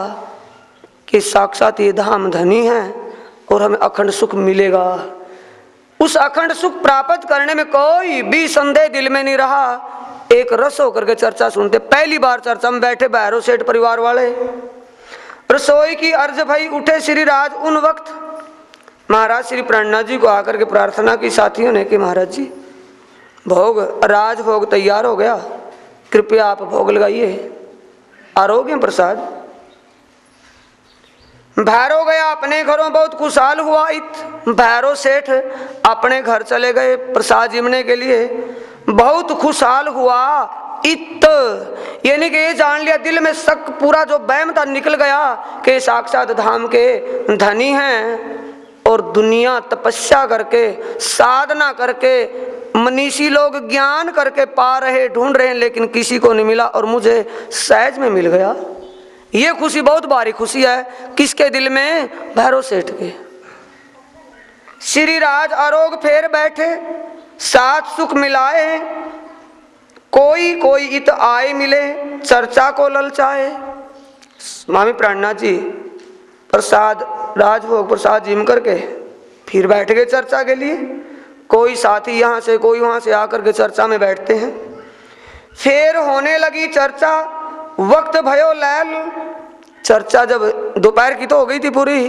कि साक्षात ये धाम धनी है और हमें अखंड सुख मिलेगा। उस अखंड सुख प्राप्त करने में कोई भी संदेह दिल में नहीं रहा। एक रस होकर के चर्चा सुनते, पहली बार चर्चा में बैठे भैरव सेठ परिवार वाले, रसोई की अर्ज भई उठे श्री राज उन वक्त। महाराज श्री प्रणनाथ जी को आकर के प्रार्थना की साथियों ने कि महाराज जी भोग, राज भोग तैयार हो गया, कृपया आप भोग लगाइए, आरोग्य प्रसाद। भैरव गया अपने घरों, बहुत खुशहाल हुआ इत। भैरव सेठ अपने घर चले गए प्रसाद जिमने के लिए, बहुत खुशहाल हुआ इत, यानी कि ये जान लिया, दिल में शक पूरा जो वहम था निकल गया कि साक्षात धाम के धनी हैं। और दुनिया तपस्या करके साधना करके मनीषी लोग ज्ञान करके पा रहे, ढूंढ रहे हैं, लेकिन किसी को नहीं मिला और मुझे सहज में मिल गया। ये खुशी बहुत भारी खुशी है, किसके दिल में, भैरव सेठ के। श्री राज आरोग फेर बैठे, साथ सुख मिलाए, कोई कोई इत आए मिले, चर्चा को ललचाए। स्वामी प्राणनाथ जी प्रसाद राजभोग प्रसाद जिम करके फिर बैठ गए चर्चा के लिए। कोई साथी यहाँ से कोई वहाँ से आकर के चर्चा में बैठते हैं। फिर होने लगी चर्चा, वक्त भयो लैल। चर्चा जब दोपहर की तो हो गई थी पूरी,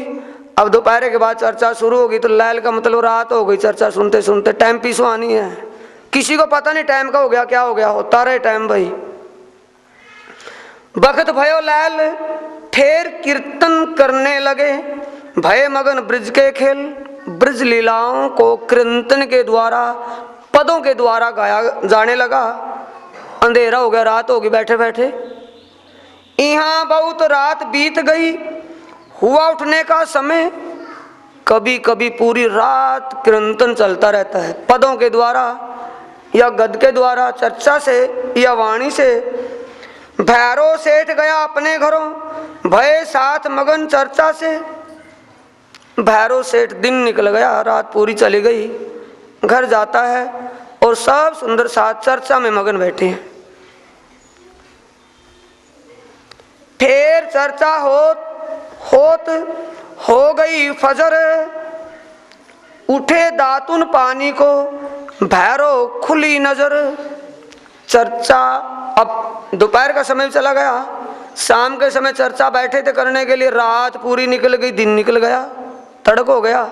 अब दोपहर के बाद चर्चा शुरू होगी तो लैल का मतलब रात हो गई। चर्चा सुनते सुनते टाइम पीछू आनी है, किसी को पता नहीं टाइम का हो गया क्या हो गया, होता रहे टाइम भाई। वक्त भयो लैल, ठेर कीर्तन करने लगे, भय मगन ब्रिज के खेल। ब्रज लीलाओं को कीर्तन के द्वारा, पदों के द्वारा गाया जाने लगा। अंधेरा हो गया, रात होगी बैठे बैठे। यहाँ बहुत रात बीत गई, हुआ उठने का समय। कभी कभी पूरी रात कीर्तन चलता रहता है, पदों के द्वारा या गद के द्वारा, चर्चा से या वाणी से। भैरव सेठ गया अपने घरों, भय साथ मगन चर्चा से। भैरव सेठ दिन निकल गया, रात पूरी चली गई, घर जाता है और सब सुंदर साथ चर्चा में मगन बैठे हैं। फिर चर्चा होत हो गई फजर, उठे दातुन पानी को, भैरव खुली नजर। चर्चा अब दोपहर का समय चला गया, शाम के समय चर्चा बैठे थे करने के लिए, रात पूरी निकल गई, दिन निकल गया, तड़क हो गया।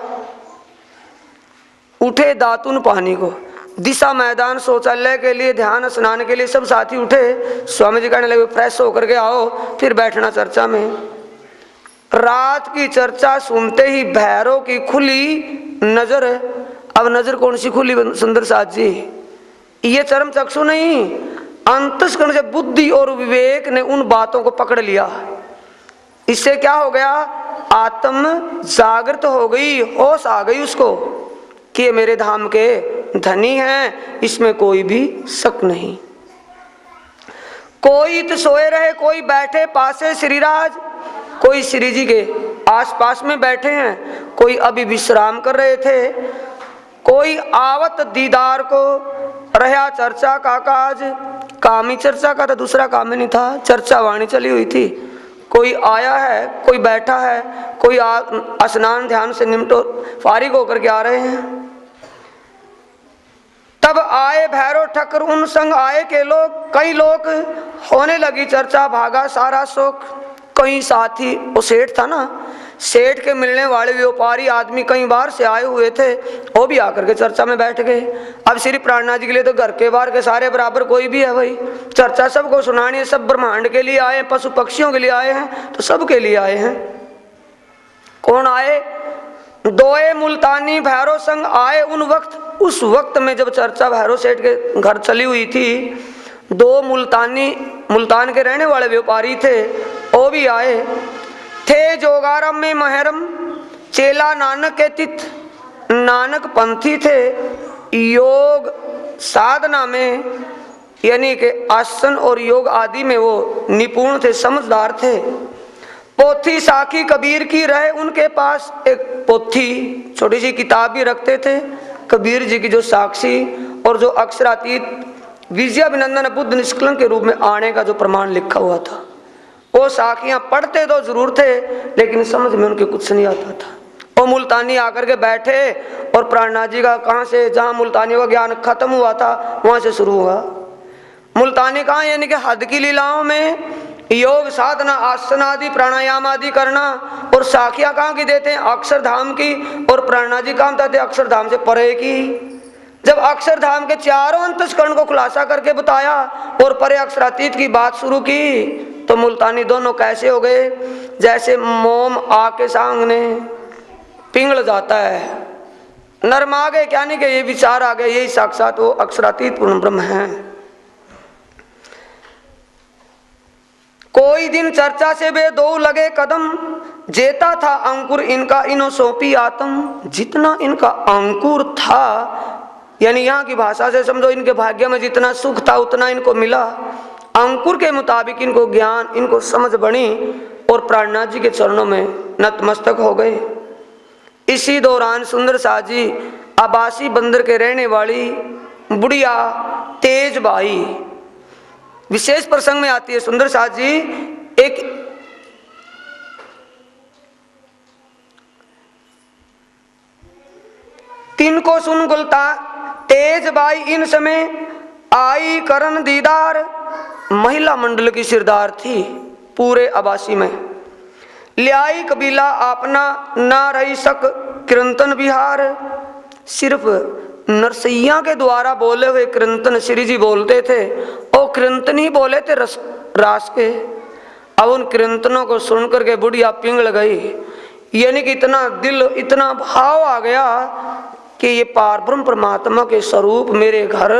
उठे दातुन पानी को, दिशा मैदान शौचालय के लिए, ध्यान स्नान के लिए सब साथी उठे। स्वामी जी कहने लगे फ्रेश होकर के आओ फिर बैठना चर्चा में। रात की चर्चा सुनते ही भैरव की खुली नजर। अब नजर कौन सी खुली सुंदर साथ जी, ये चरम चक्षु नहीं, अंतस्करण से बुद्धि और विवेक ने उन बातों को पकड़ लिया। इससे क्या हो गया, आत्म जागृत हो गई, होश आ गई उसको कि ये मेरे धाम के धनी हैं, इसमें कोई भी शक नहीं। कोई तो सोए रहे, कोई बैठे पासे श्रीराज, कोई श्री जी के आसपास में बैठे हैं, कोई अभी विश्राम कर रहे थे, कोई आवत दीदार को रहा चर्चा का काज। काम ही चर्चा का था, दूसरा काम ही नहीं था। चर्चा वाणी चली हुई थी। कोई आया है, कोई बैठा है, कोई स्नान ध्यान से निमटो फारिग होकर के आ रहे हैं। तब आए भैरव ठक्कर, उन संग आए के लोग, कई लोग, होने लगी चर्चा, भागा सारा शोक। कई साथी, वो सेठ था ना, सेठ के मिलने वाले व्यापारी आदमी कई बार से आए हुए थे, वो भी आकर के चर्चा में बैठ गए। अब श्री प्राणनाथ जी के लिए तो घर के बाहर के सारे बराबर, कोई भी है भाई, चर्चा सबको सुनानी है। सब ब्रह्मांड के लिए आए हैं, पशु पक्षियों के लिए आए हैं, तो सबके लिए आए हैं। कौन आए? दोए मुल्तानी भैरव संग आए उन वक्त। उस वक्त में जब चर्चा भैरव सेठ के घर चली हुई थी, दो मुल्तान के रहने वाले व्यापारी थे, वो भी आए थे। जोगारम में महरम चेला नानक के तिथ, नानक पंथी थे। योग साधना में यानी कि आसन और योग आदि में वो निपुण थे, समझदार थे। पोथी साखी कबीर की रहे उनके पास। एक पोथी छोटी सी किताब भी रखते थे, कबीर जी की जो साक्षी और जो अक्षरातीत विजयाभिनंदन बुद्ध निष्कलंक के रूप में आने का जो प्रमाण लिखा हुआ था, वो साखियां पढ़ते तो जरूर थे लेकिन समझ में उनके कुछ नहीं आता था। वो मुल्तानी आकर के बैठे और प्राणनाथ जी का कहाँ से, जहाँ मुल्तानियों का ज्ञान खत्म हुआ था वहां से शुरू हुआ। मुल्तानी कहाँ, यानी कि हद की लीलाओं में योग साधना, आसन आदि, प्राणायाम आदि करना। और साखियां कहाँ की देते हैं? अक्षरधाम की। और प्राणनाथ जी कहाँ बताते? अक्षरधाम से परे की। जब अक्षरधाम के चारों अंतस्करण को खुलासा करके बताया और परे अक्षरातीत की बात शुरू की, तो मुल्तानी दोनों कैसे हो गए? जैसे मोम आग के सामने पिघल जाता है, नर्म आ गए, क्या नहीं कि ये विचार आ गए, यही साक्षात वो अक्षरातीत पूर्ण ब्रह्म है। कोई दिन चर्चा से वे दो लगे कदम, जेता था अंकुर इनका इनो सौंपी आत्म। जितना इनका अंकुर था, यानी यहाँ की भाषा से समझो, इनके भाग्य में जितना सुख था उतना इनको मिला। अंकुर के मुताबिक इनको ज्ञान, इनको समझ बनी और प्राणनाथ जी के चरणों में नतमस्तक हो गए। इसी दौरान सुंदर साथ जी, आबासी बंदर के रहने वाली बुढ़िया तेज बाई, विशेष प्रसंग में आती है सुंदर साथ जी। एक तिनको सुन गुलता तेज बाई इन समय आई करन दीदार। महिला मंडल की सिरदार थी पूरे आबासी में। लियाई कबीला अपना ना रही सक कीर्तन बिहार। सिर्फ नरसैया के द्वारा बोले हुए कीर्तन श्री जी बोलते थे, और कीर्तन ही बोले थे रास के। अब उन कीर्तनों को सुन करके बुढ़िया पिघल गई, यानी कि इतना दिल, इतना भाव आ गया कि ये पारब्रह्म परमात्मा के स्वरूप मेरे घर,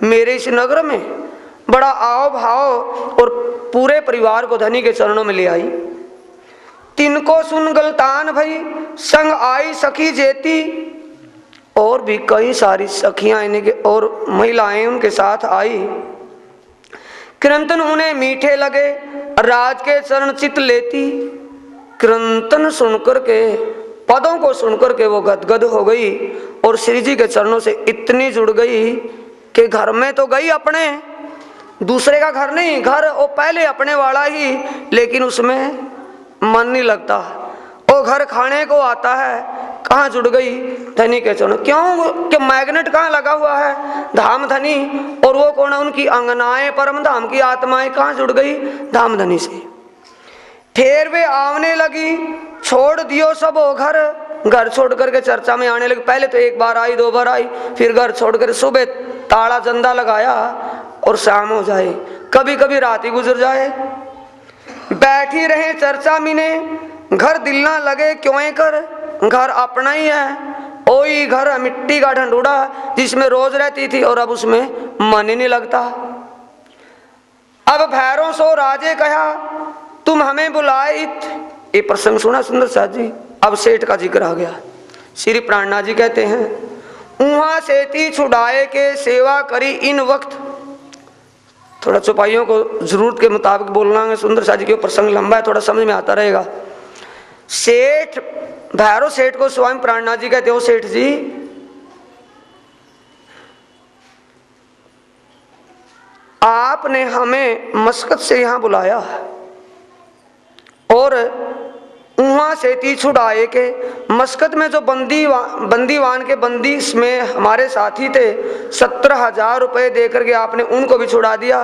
मेरे इस नगर में बड़ा आओ भाव, और पूरे परिवार को धनी के चरणों में ले आई। तिनको सुन गलतान भई संग आई सखी जेती। और भी कई सारी सखियां यानी कि और महिलाएं उनके साथ आई। कीर्तन उन्हें मीठे लगे, राज के चरण चित लेती। कीर्तन सुनकर के, पदों को सुनकर के वो गदगद हो गई और श्री जी के चरणों से इतनी जुड़ गई कि घर में तो गई अपने, दूसरे का घर नहीं, घर वो पहले अपने वाला ही, लेकिन उसमें मन नहीं लगता। वो घर खाने को आता है, कहाँ जुड़ गई? धनी के चरणों। क्यों कि मैग्नेट कहाँ लगा हुआ है? धाम धनी। और वो कौन है? उनकी अंगनाएं, परम धाम की आत्माएं कहाँ जुड़ गई? धाम धनी से। फिर वे आवने लगी, छोड़ दियो सब वो घर। घर छोड़ करके चर्चा में आने लगी। पहले तो एक बार आई, दो बार आई, फिर घर छोड़ कर सुबह ताला जंदा लगाया और शाम हो जाए, कभी कभी रात ही गुजर जाए। बैठी रहे चर्चा मिने, घर दिल ना लगे क्यों कर। घर अपना ही है, वही घर मिट्टी का ढंढूड़ा जिसमें रोज रहती थी, और अब उसमें मन ही नहीं लगता। अब भैरों सो राजे कहा तुम हमें बुलाइत। ये प्रसंग सुना सुंदर साथ जी। अब सेठ का जिक्र आ गया। श्री प्राणनाथ जी कहते हैं, उहाँ सेती छुड़ाए के सेवा करी इन वक्त। थोड़ा चौपाइयों को जरूरत के मुताबिक बोलना है। सुंदर साथ जी के प्रसंग लंबा है, थोड़ा समझ में आता रहेगा। सेठ, भैरव सेठ को स्वामी प्राणनाथ जी कहते हो। सेठ जी आपने हमें मस्कत से यहाँ बुलाया और वहाँ से ती छुड़ाए के मस्कत में जो बंदीवान के बंदी में हमारे साथी थे 17,000 रुपये देकर के आपने उनको भी छुड़ा दिया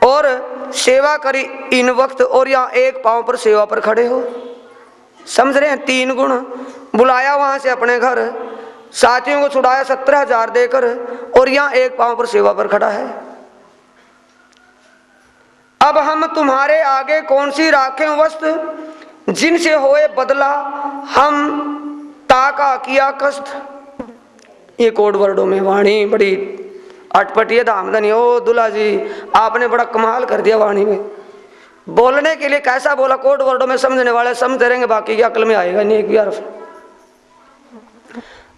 और सेवा करी इन वक्त, और यहाँ एक पांव पर सेवा पर खड़े हो। समझ रहे हैं? 3 गुण। बुलाया वहाँ से अपने घर, साथियों को छुड़ाया 17,000 देकर, और यहाँ एक पांव पर सेवा पर खड़ा है। अब हम तुम्हारे आगे कौन सी राखें वस्त, जिनसे होए बदला हम ताका किया कष्ट। ये कोड वर्डों में वाणी बड़ी अटपटी धामधनी। ओ दूल्हा जी, आपने बड़ा कमाल कर दिया वाणी में बोलने के लिए। कैसा बोला? कोड वर्डों में समझने वाले समझते रहेंगे, बाकी की अकल में आएगा नहीं एक भी अर्थ।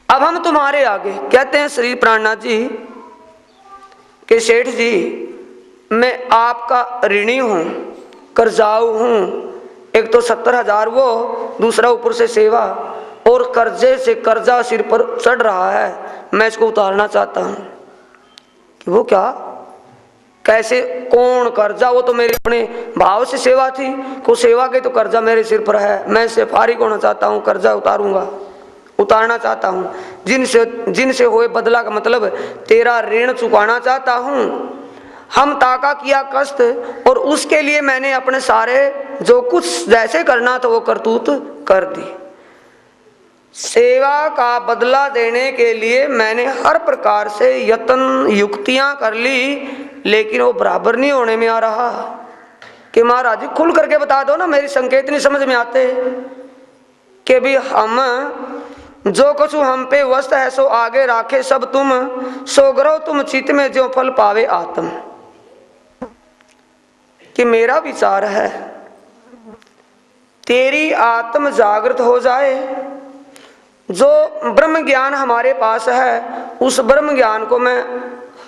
अब हम तुम्हारे आगे, कहते हैं श्री प्राणनाथ जी कि सेठ जी, मैं आपका ऋणी हूं, कर्जाऊ हूं। एक तो 17,000 वो, दूसरा ऊपर से सेवा, और कर्जे से कर्जा सिर पर चढ़ रहा है। मैं इसको उतारना चाहता हूं। कि वो क्या, कैसे, कौन कर्जा? वो तो मेरे अपने भाव से सेवा थी, को सेवा के तो कर्जा मेरे सिर पर है। मैं इससे फारिग होना चाहता हूँ, कर्जा उतारना चाहता हूँ। जिनसे होए बदला का मतलब तेरा ऋण चुकाना चाहता हूँ। हम ताका किया कष्ट, और उसके लिए मैंने अपने सारे जो कुछ जैसे करना था वो करतूत कर दी। सेवा का बदला देने के लिए मैंने हर प्रकार से यत्न युक्तियां कर ली, लेकिन वो बराबर नहीं होने में आ रहा। कि महाराज जी खुल करके बता दो ना, मेरी संकेत नहीं समझ में आते कि भी हम जो कुछ हम पे वस्त है सो आगे राखे सब तुम, सो ग्रह तुम चित्त में जो फल पावे आत्म। कि मेरा विचार है तेरी आत्म जागृत हो जाए, जो ब्रह्म ज्ञान हमारे पास है उस ब्रह्म ज्ञान को मैं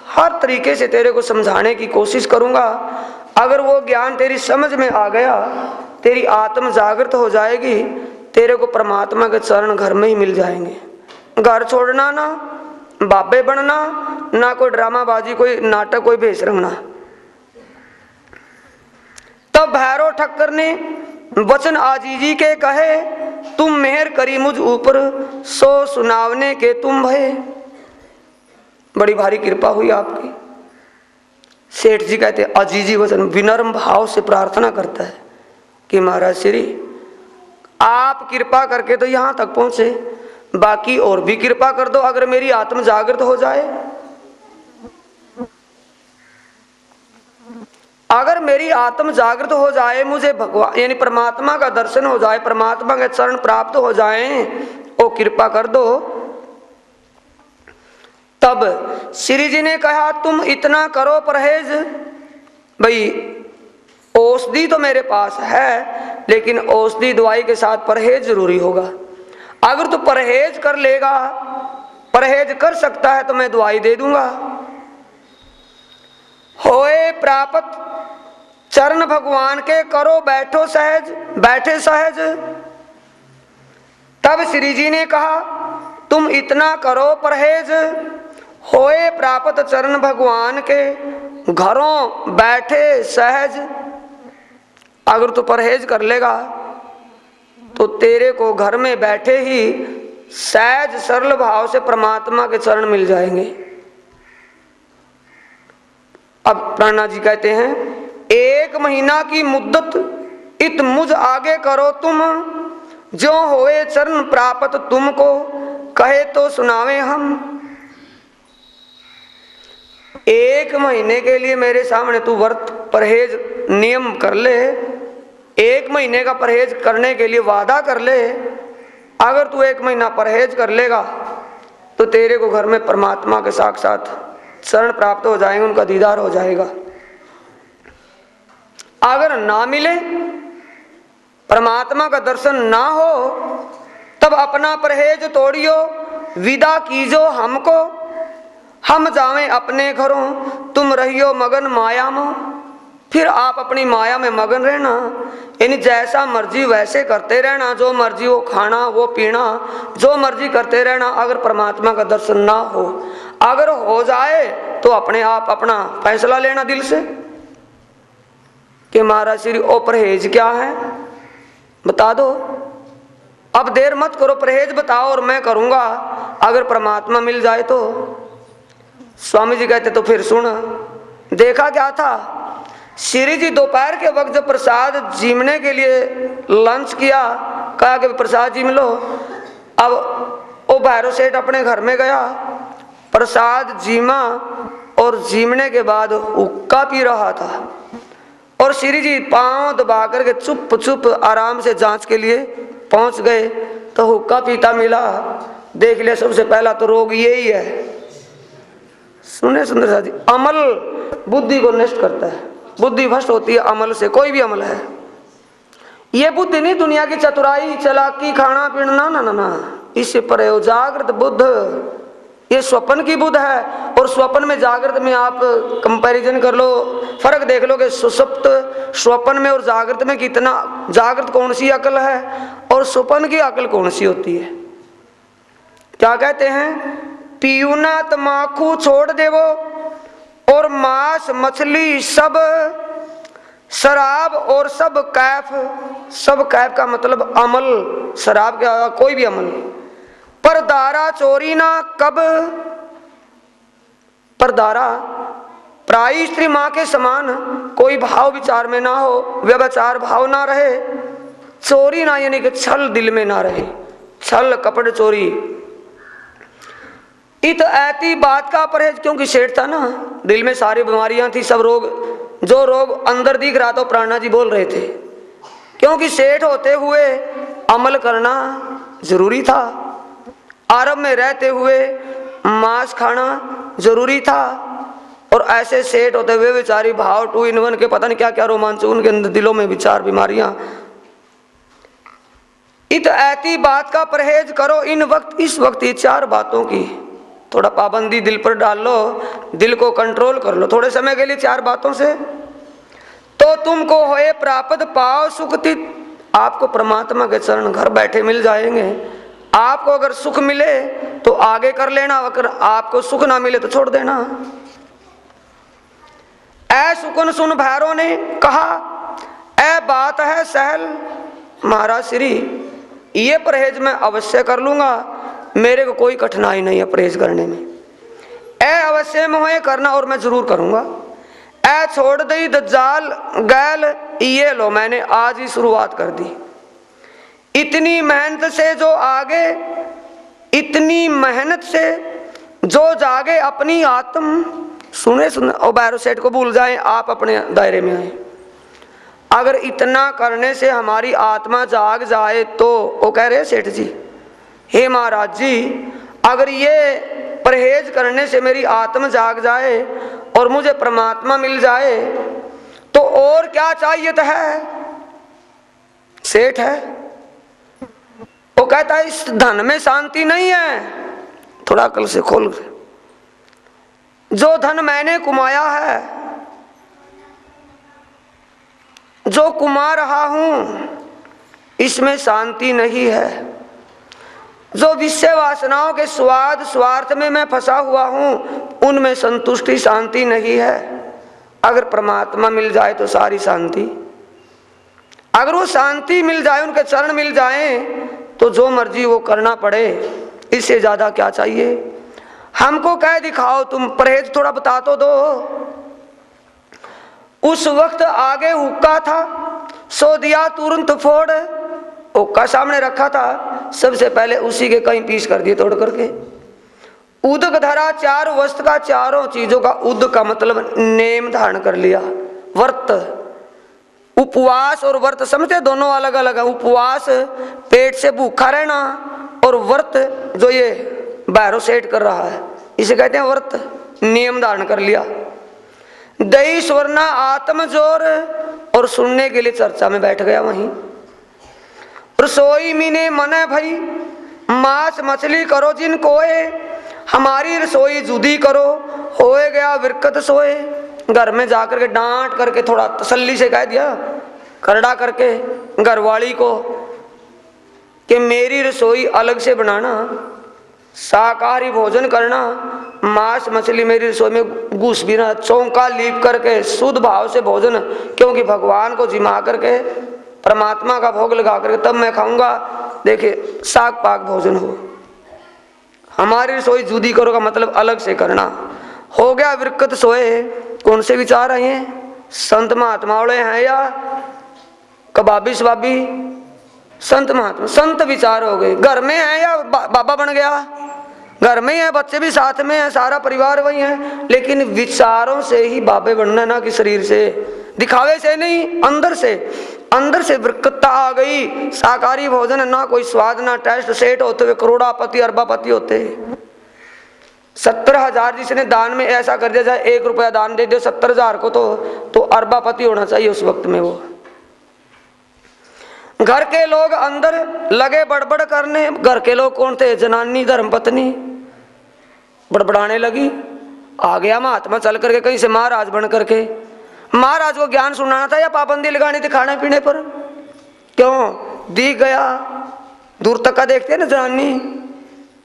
हर तरीके से तेरे को समझाने की कोशिश करूंगा। अगर वो ज्ञान तेरी समझ में आ गया, तेरी आत्म जागृत हो जाएगी, तेरे को परमात्मा के चरण घर में ही मिल जाएंगे। घर छोड़ना ना, बाबे बनना ना, कोई ड्रामाबाजी, कोई नाटक, कोई भेष रंगना। तब भैरव ठक्कर ने वचन आजीजी के कहे, तुम मेहर करी मुझ ऊपर, सो सुनावने के तुम भये। बड़ी भारी कृपा हुई आपकी। सेठ जी कहते अजीजी वचन, विनम्र भाव से प्रार्थना करता है कि महाराज श्री आप कृपा करके तो यहां तक पहुंचे, बाकी और भी कृपा कर दो। अगर मेरी आत्म जागृत हो जाए, अगर मेरी आत्म जागृत हो जाए, मुझे भगवान यानी परमात्मा का दर्शन हो जाए, परमात्मा के चरण प्राप्त हो जाए, ओ कृपा कर दो। तब श्री जी ने कहा तुम इतना करो परहेज। भाई औषधि तो मेरे पास है, लेकिन औषधि दवाई के साथ परहेज जरूरी होगा। अगर तू परहेज कर लेगा, परहेज कर सकता है तो मैं दवाई दे दूंगा। होए प्राप्त चरण भगवान के, करो बैठो सहज, बैठे सहज। तब श्री जी ने कहा तुम इतना करो परहेज, होए प्राप्त चरण भगवान के, घरों बैठे सहज। अगर तू परहेज कर लेगा तो तेरे को घर में बैठे ही सहज सरल भाव से परमात्मा के चरण मिल जाएंगे। अब प्राणनाथ जी कहते हैं 1 महीना की मुद्दत इत मुझ आगे करो तुम, जो होए चरण प्राप्त तुमको, कहे तो सुनावे हम। 1 महीने के लिए मेरे सामने तू व्रत परहेज नियम कर ले, 1 महीने का परहेज करने के लिए वादा कर ले। अगर तू 1 महीना परहेज कर लेगा तो तेरे को घर में परमात्मा के साक्षात शरण प्राप्त हो जाएंगे, उनका दीदार हो जाएगा। अगर ना मिले, परमात्मा का दर्शन ना हो, तब अपना परहेज तोड़ियो, विदा कीजो हमको, हम जावें अपने घरों, तुम रहियो मगन माया में। फिर आप अपनी माया में मगन रहना, यानी जैसा मर्जी वैसे करते रहना, जो मर्जी वो खाना वो पीना, जो मर्जी करते रहना। अगर परमात्मा का दर्शन ना हो, अगर हो जाए तो अपने आप अपना फैसला लेना दिल से कि महाराज श्री ओ परहेज क्या है, बता दो। अब देर मत करो, परहेज बताओ और मैं करूंगा, अगर परमात्मा मिल जाए तो। स्वामी जी कहते तो फिर सुन। देखा क्या था, श्री जी दोपहर के वक्त जब प्रसाद जीमने के लिए लंच किया, कहा कि प्रसाद जीम लो। अब वो भैरव सेठ अपने घर में गया, प्रसाद जीमा और जीमने के बाद हुक्का पी रहा था। और श्री जी पांव दबा करके चुप चुप आराम से जांच के लिए पहुंच गए तो हुक्का पीता मिला। देख लिया सबसे पहला तो रोग यही है। सुने सुंदर साथ जी, अमल बुद्धि को नष्ट करता है, बुद्धि भ्रष्ट होती है अमल से। कोई भी अमल है, ये बुद्धि नहीं दुनिया की चतुराई चालाकी खाना पीना, ना ना ना ना, इससे परे हो जागृत बुद्ध। ये स्वप्न की बुद्ध है और स्वप्न में जागृत में आप कंपैरिजन कर लो, फर्क देख लो कि सुसुप्त स्वप्न में और जागृत में कितना, जागृत कौन सी अकल है और स्वप्न की अकल कौन सी होती है। क्या कहते हैं, पीयूना तमाकू छोड़ देवो और मांस मछली सब शराब और सब कैफ। सब कैफ का मतलब अमल, शराब का कोई भी अमल। पर दारा चोरी ना कब, पर दारा प्रायी स्त्री मां के समान, कोई भाव विचार में ना हो, व्यभिचार भाव ना रहे, चोरी ना यानी कि छल दिल में ना रहे, छल कपट चोरी। इत ऐती बात का परहेज, क्योंकि सेठ था ना, दिल में सारी बीमारियां थी, सब रोग, जो रोग अंदर दिख रहा था प्राणा जी बोल रहे थे। क्योंकि सेठ होते हुए अमल करना जरूरी था, आरब में रहते हुए मांस खाना जरूरी था, और ऐसे सेठ होते हुए बेचारी भाव 2 in 1 के पता नहीं क्या क्या रोमांच उनके अंदर दिलों में विचार बीमारियां। इत ऐती बात का परहेज करो इन वक्त, इस वक्त ये 4 बातों की थोड़ा पाबंदी दिल पर डाल लो, दिल को कंट्रोल कर लो थोड़े समय के लिए 4 बातों से, तो तुमको होए प्राप्त पाओ सुखतित। आपको परमात्मा के चरण घर बैठे मिल जाएंगे। आपको अगर सुख मिले तो आगे कर लेना, अगर आपको सुख ना मिले तो छोड़ देना। ऐ सुकन सुन भैरव ने कहा, ऐ बात है सहल महाराज श्री, ये परहेज मैं अवश्य कर लूंगा, मेरे को कोई कठिनाई नहीं है परहेज करने में। ऐ अवश्य मोहे करना और मैं जरूर करूंगा। ऐ छोड़ दी दज्जाल गैल, ये लो मैंने आज ही शुरुआत कर दी। इतनी मेहनत से जो आगे, इतनी मेहनत से जो जागे अपनी आत्म। सुने सुने और भैरव सेठ को भूल जाएं, आप अपने दायरे में आए। अगर इतना करने से हमारी आत्मा जाग जाए तो, वो कह रहे सेठ जी, हे महाराज जी, अगर ये परहेज करने से मेरी आत्मा जाग जाए और मुझे परमात्मा मिल जाए तो और क्या चाहिए तो है। सेठ है, वो कहता है इस धन में शांति नहीं है। थोड़ा अकल से खोल, जो धन मैंने कमाया है, जो कमा रहा हूं, इसमें शांति नहीं है। जो विषय वासनाओं के स्वाद स्वार्थ में मैं फंसा हुआ हूं, उनमें संतुष्टि शांति नहीं है। अगर परमात्मा मिल जाए तो सारी शांति, अगर वो शांति मिल जाए, उनके चरण मिल जाए, तो जो मर्जी वो करना पड़े, इससे ज्यादा क्या चाहिए। हमको कह दिखाओ तुम, परहेज थोड़ा बता तो दो। उस वक्त आगे हुक्का था, सो दिया तुरंत फोड़। हुक्का सामने रखा था, सबसे पहले उसी के कहीं पीस कर दिए तोड़ करके। उदक धरा 4 वस्तु का, चारों चीजों का, उद का मतलब नेम धारण कर लिया। व्रत, उपवास और व्रत समझते, दोनों अलग अलग है। उपवास पेट से भूखा रहना, और व्रत जो ये भैरव सेठ कर रहा है इसे कहते हैं व्रत। नियम धारण कर लिया। दही स्वर्णा आत्म जोर, और सुनने के लिए चर्चा में बैठ गया वहीं। रसोई मीने मने भई, मांस मछली करो जिन कोए, हमारी रसोई जुदी करो, होए गया विरकत सोए। घर में जाकर के डांट करके थोड़ा तसल्ली से कह दिया, करड़ा करके घरवाली को, कि मेरी रसोई अलग से बनाना, शाकाहारी भोजन करना, मांस मछली मेरी रसोई में घुस भी ना, चौंका लीप करके शुद्ध भाव से भोजन, क्योंकि भगवान को जिमा करके परमात्मा का भोग लगा करके तब मैं खाऊंगा। देखिए साग पाक भोजन हो, हमारी रसोई जुदी करो का मतलब अलग से करना। हो गया विरकत सोए, कौन से विचार आए हैं? संत महात्मा वाले हैं या कबाबी शबाबी? संत महात्मा, संत विचार हो गए। घर में है या बाबा बन गया? घर में ही है, बच्चे भी साथ में है, सारा परिवार वही है, लेकिन विचारों से ही बाबे बनना, ना कि शरीर से, दिखावे से नहीं, अंदर से। अंदर से विरकता आ गई। शाकाहारी भोजन ना कोई स्वाद ना टेस्ट, सेठ होते हुए करोड़ापति अरबापति होते। 70,000 जिसने दान में ऐसा कर दिया, जाए 1 रुपया दान दे दो 70,000 को, तो अरबापति होना चाहिए उस वक्त में वो। घर के लोग अंदर लगे बड़बड़ करने। घर के लोग कौन थे? जनानी धर्मपत्नी बड़बड़ाने लगी। आ गया महात्मा चल करके कहीं से महाराज बन करके। महाराज को ज्ञान सुनाना था या पाबंदी लगानी थी खाने पीने पर? क्यों दिख गया? दूर तक का देखते हैं ना जनानी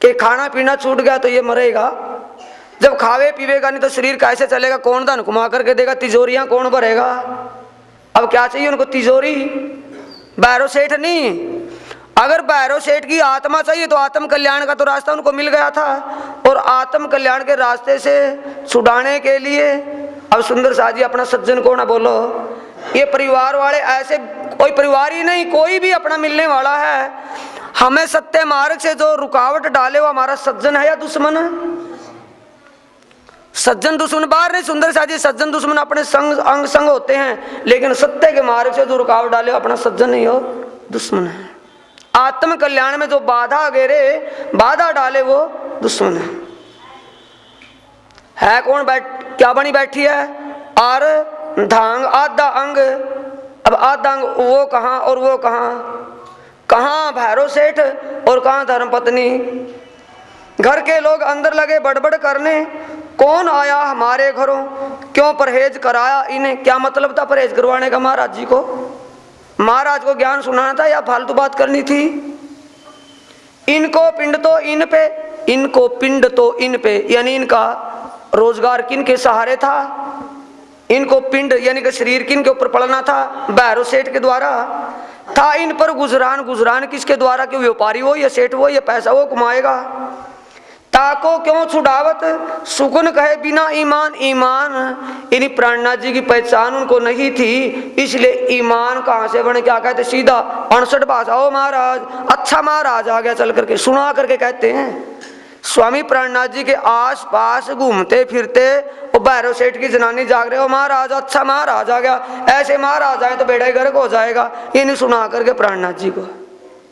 कि खाना पीना छूट गया तो ये मरेगा। जब खावे पीवेगा नहीं तो शरीर कैसे चलेगा? कौन धन घुमा करके देगा? तिजोरियां कौन भरेगा? अब क्या चाहिए उनको? तिजोरी, भैरव सेठ नहीं। अगर भैरव सेठ की आत्मा चाहिए तो आत्म कल्याण का तो रास्ता उनको मिल गया था, और आत्म कल्याण के रास्ते से छुड़ाने के लिए अब सुंदर साजी अपना सज्जन को ना बोलो। ये परिवार वाले ऐसे, कोई परिवार ही नहीं, कोई भी अपना मिलने वाला है, हमें सत्य मार्ग से जो रुकावट डाले वो हमारा सज्जन है या दुश्मन है? सज्जन दुश्मन बाहर नहीं, सुंदर साजी सज्जन दुश्मन अपने संग अंग संग होते हैं, लेकिन सत्य के मार्ग से जो रुकावट डाले अपना सज्जन नहीं हो, दुश्मन है। आत्म कल्याण में जो बाधा घेरे, बाधा डाले वो दुश्मन है कौन? क्या बनी बैठी है? आर धांग आधा अंग। अब आधा अंग वो कहाँ और वो कहाँ? कहाँ भैरव सेठ और कहाँ धर्मपत्नी? घर के लोग अंदर लगे बड़बड़ करने। कौन आया हमारे घरों? क्यों परहेज कराया इन्हें? क्या मतलब था परहेज करवाने का महाराज जी को? महाराज को ज्ञान सुनाना था या फालतू बात करनी थी? इनको पिंड तो इन पे, इनको पिंड तो इन पे, यानी इनका रोजगार किन के सहारे था? इनको पिंड यानी कि शरीर किन के ऊपर पड़ना था? भैरव सेठ के द्वारा था। इन पर गुजरान, गुजरान किसके द्वारा? कि व्यापारी वो या सेठ वो, ये पैसा वो कमाएगा। ताको क्यों छुड़ावत सुकुन कहे बिना ईमान? ईमान यानी प्राणनाथ जी की पहचान उनको नहीं थी, इसलिए ईमान कहां से बने? क्या कहते? सीधा 68 भाषा। ओ महाराज, अच्छा महाराज आ गया चल करके सुना करके कहते हैं। स्वामी प्राणनाथ जी के आस पास घूमते फिरते वो भैरव सेठ की जनानी जाग रहे हो, महाराज अच्छा महाराज आ गया, ऐसे महाराज आए तो बेड़ा गर्क हो जाएगा। ये नहीं सुना करके प्राणनाथ जी को,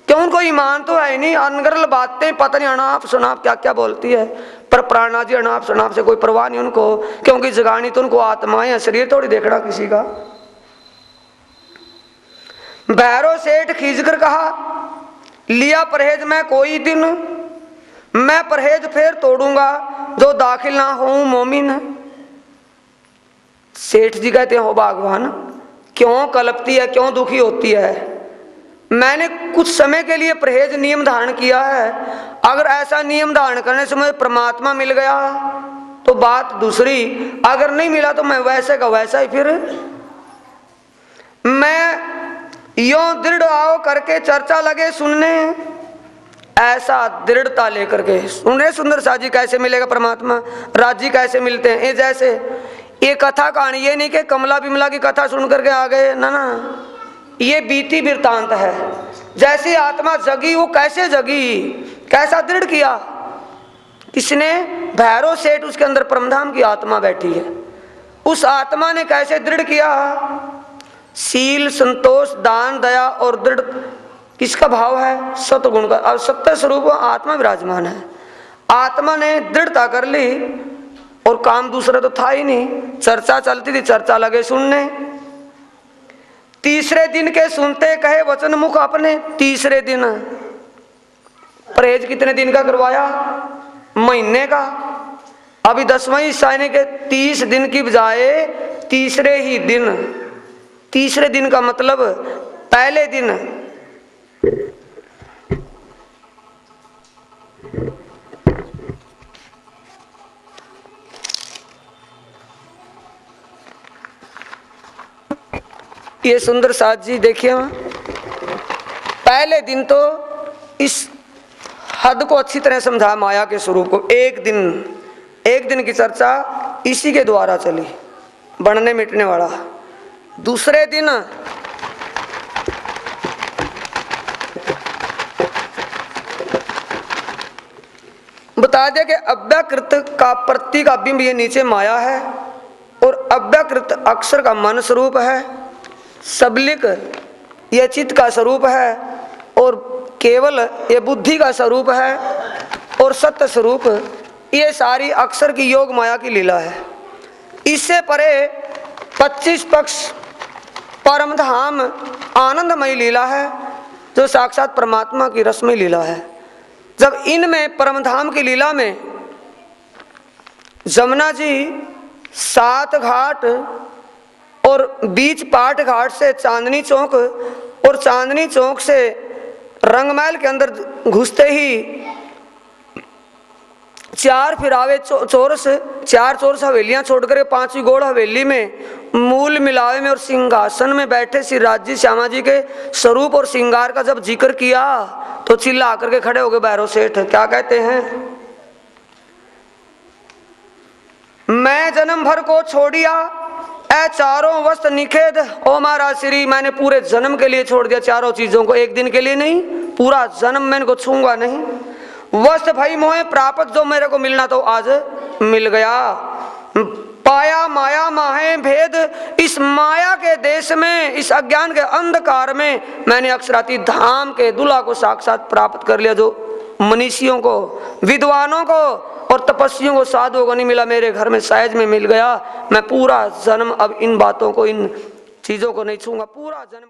क्यों? उनको ईमान तो है नहीं। अनगरल बातें पता नहीं अनाप शनाप क्या क्या बोलती है, पर प्राणनाथ जी अनाप शनाप से कोई परवाह नहीं उनको, क्योंकि जगानी तो उनको आत्माएं है, शरीर थोड़ी देखना किसी का। भैरव सेठ खींच कर कहा, लिया परहेज मैं कोई दिन, मैं परहेज फिर तोड़ूंगा जो दाखिल ना हो मोमिन। सेठ जी कहते हो भगवान क्यों कलपती है, क्यों दुखी होती है? मैंने कुछ समय के लिए परहेज नियम धारण किया है, अगर ऐसा नियम धारण करने से मुझे परमात्मा मिल गया तो बात दूसरी, अगर नहीं मिला तो मैं वैसे का वैसा ही। फिर मैं यों दृढ़ आओ करके चर्चा लगे सुनने, ऐसा दृढ़ता लेकर के सुने। सुंदर साजी कैसे मिलेगा परमात्मा? राजी कैसे मिलते हैं? ये जैसे ये कथा कहानी, ये नहीं कि कमला बिमला की कथा सुन करके आ गए, ना ना, ये बीती वृत्तांत है। जैसी आत्मा जगी वो कैसे जगी, कैसा दृढ़ किया किसने? भैरव सेठ, उसके अंदर परमधाम की आत्मा बैठी है, उस आत्मा ने कैसे दृढ़ किया? शील संतोष दान दया और दृढ़ किसका भाव है? सतगुण का। अब सत्य स्वरूप आत्मा विराजमान है, आत्मा ने दृढ़ता कर ली और काम दूसरा तो था ही नहीं। चर्चा चलती थी, चर्चा लगे सुनने। तीसरे दिन के सुनते कहे वचन मुख अपने। तीसरे दिन परहेज कितने दिन का करवाया? महीने का। अभी 10वां हिस्सा के 30 दिन की बजाय तीसरे ही दिन। तीसरे दिन का मतलब पहले दिन ये सुंदर साथ जी देखिए, पहले दिन तो इस हद को अच्छी तरह समझा माया के स्वरूप को। एक दिन की चर्चा इसी के द्वारा चली, बनने मिटने वाला। दूसरे दिन बता दिया कि अव्याकृत का प्रतीक का बिंब ये नीचे माया है और अव्याकृत अक्षर का मन स्वरूप है, सबलिक ये चित्त का स्वरूप है और केवल ये बुद्धि का स्वरूप है और सत्य स्वरूप ये सारी अक्षर की योग माया की लीला है। इससे परे 25 पक्ष परमधाम आनंदमयी लीला है जो साक्षात परमात्मा की रसमयी लीला है। जब इनमें परमधाम की लीला में जमुना जी 7 घाट और बीच पाट घाट से चांदनी चौक और चांदनी चौक से रंगमहल के अंदर घुसते ही 4 फिरावे चौरस 4 चौरस हवेलियां छोड़कर 5वीं गौड़ हवेली में मूल मिलावे में और सिंहासन में बैठे श्री राजी श्यामा जी के स्वरूप और श्रृंगार का जब जिक्र किया तो चिल्ला करके खड़े हो गए भैरव सेठ। क्या कहते हैं? मैं जन्म भर को छोड़िया ऐ चारों वस्त निखेद। ओ महाराज श्री, मैंने पूरे जन्म के लिए छोड़ दिया चारों चीजों को, एक दिन के लिए नहीं, पूरा जन्म मैं इनको छूंगा नहीं। वस्त भई मोहे प्राप्त, जो मेरे को मिलना तो आज मिल गया। पाया माया माहे भेद, इस माया के देश में, इस अज्ञान के अंधकार में मैंने अक्षराती धाम के दूल्हा को साक्षात प्राप्त कर लिया, जो मनीषियों को, विद्वानों को और तपस्वियों को, साधुओं को नहीं मिला, मेरे घर में सहज में मिल गया। मैं पूरा जन्म अब इन बातों को, इन चीजों को नहीं छूंगा, पूरा जन्म।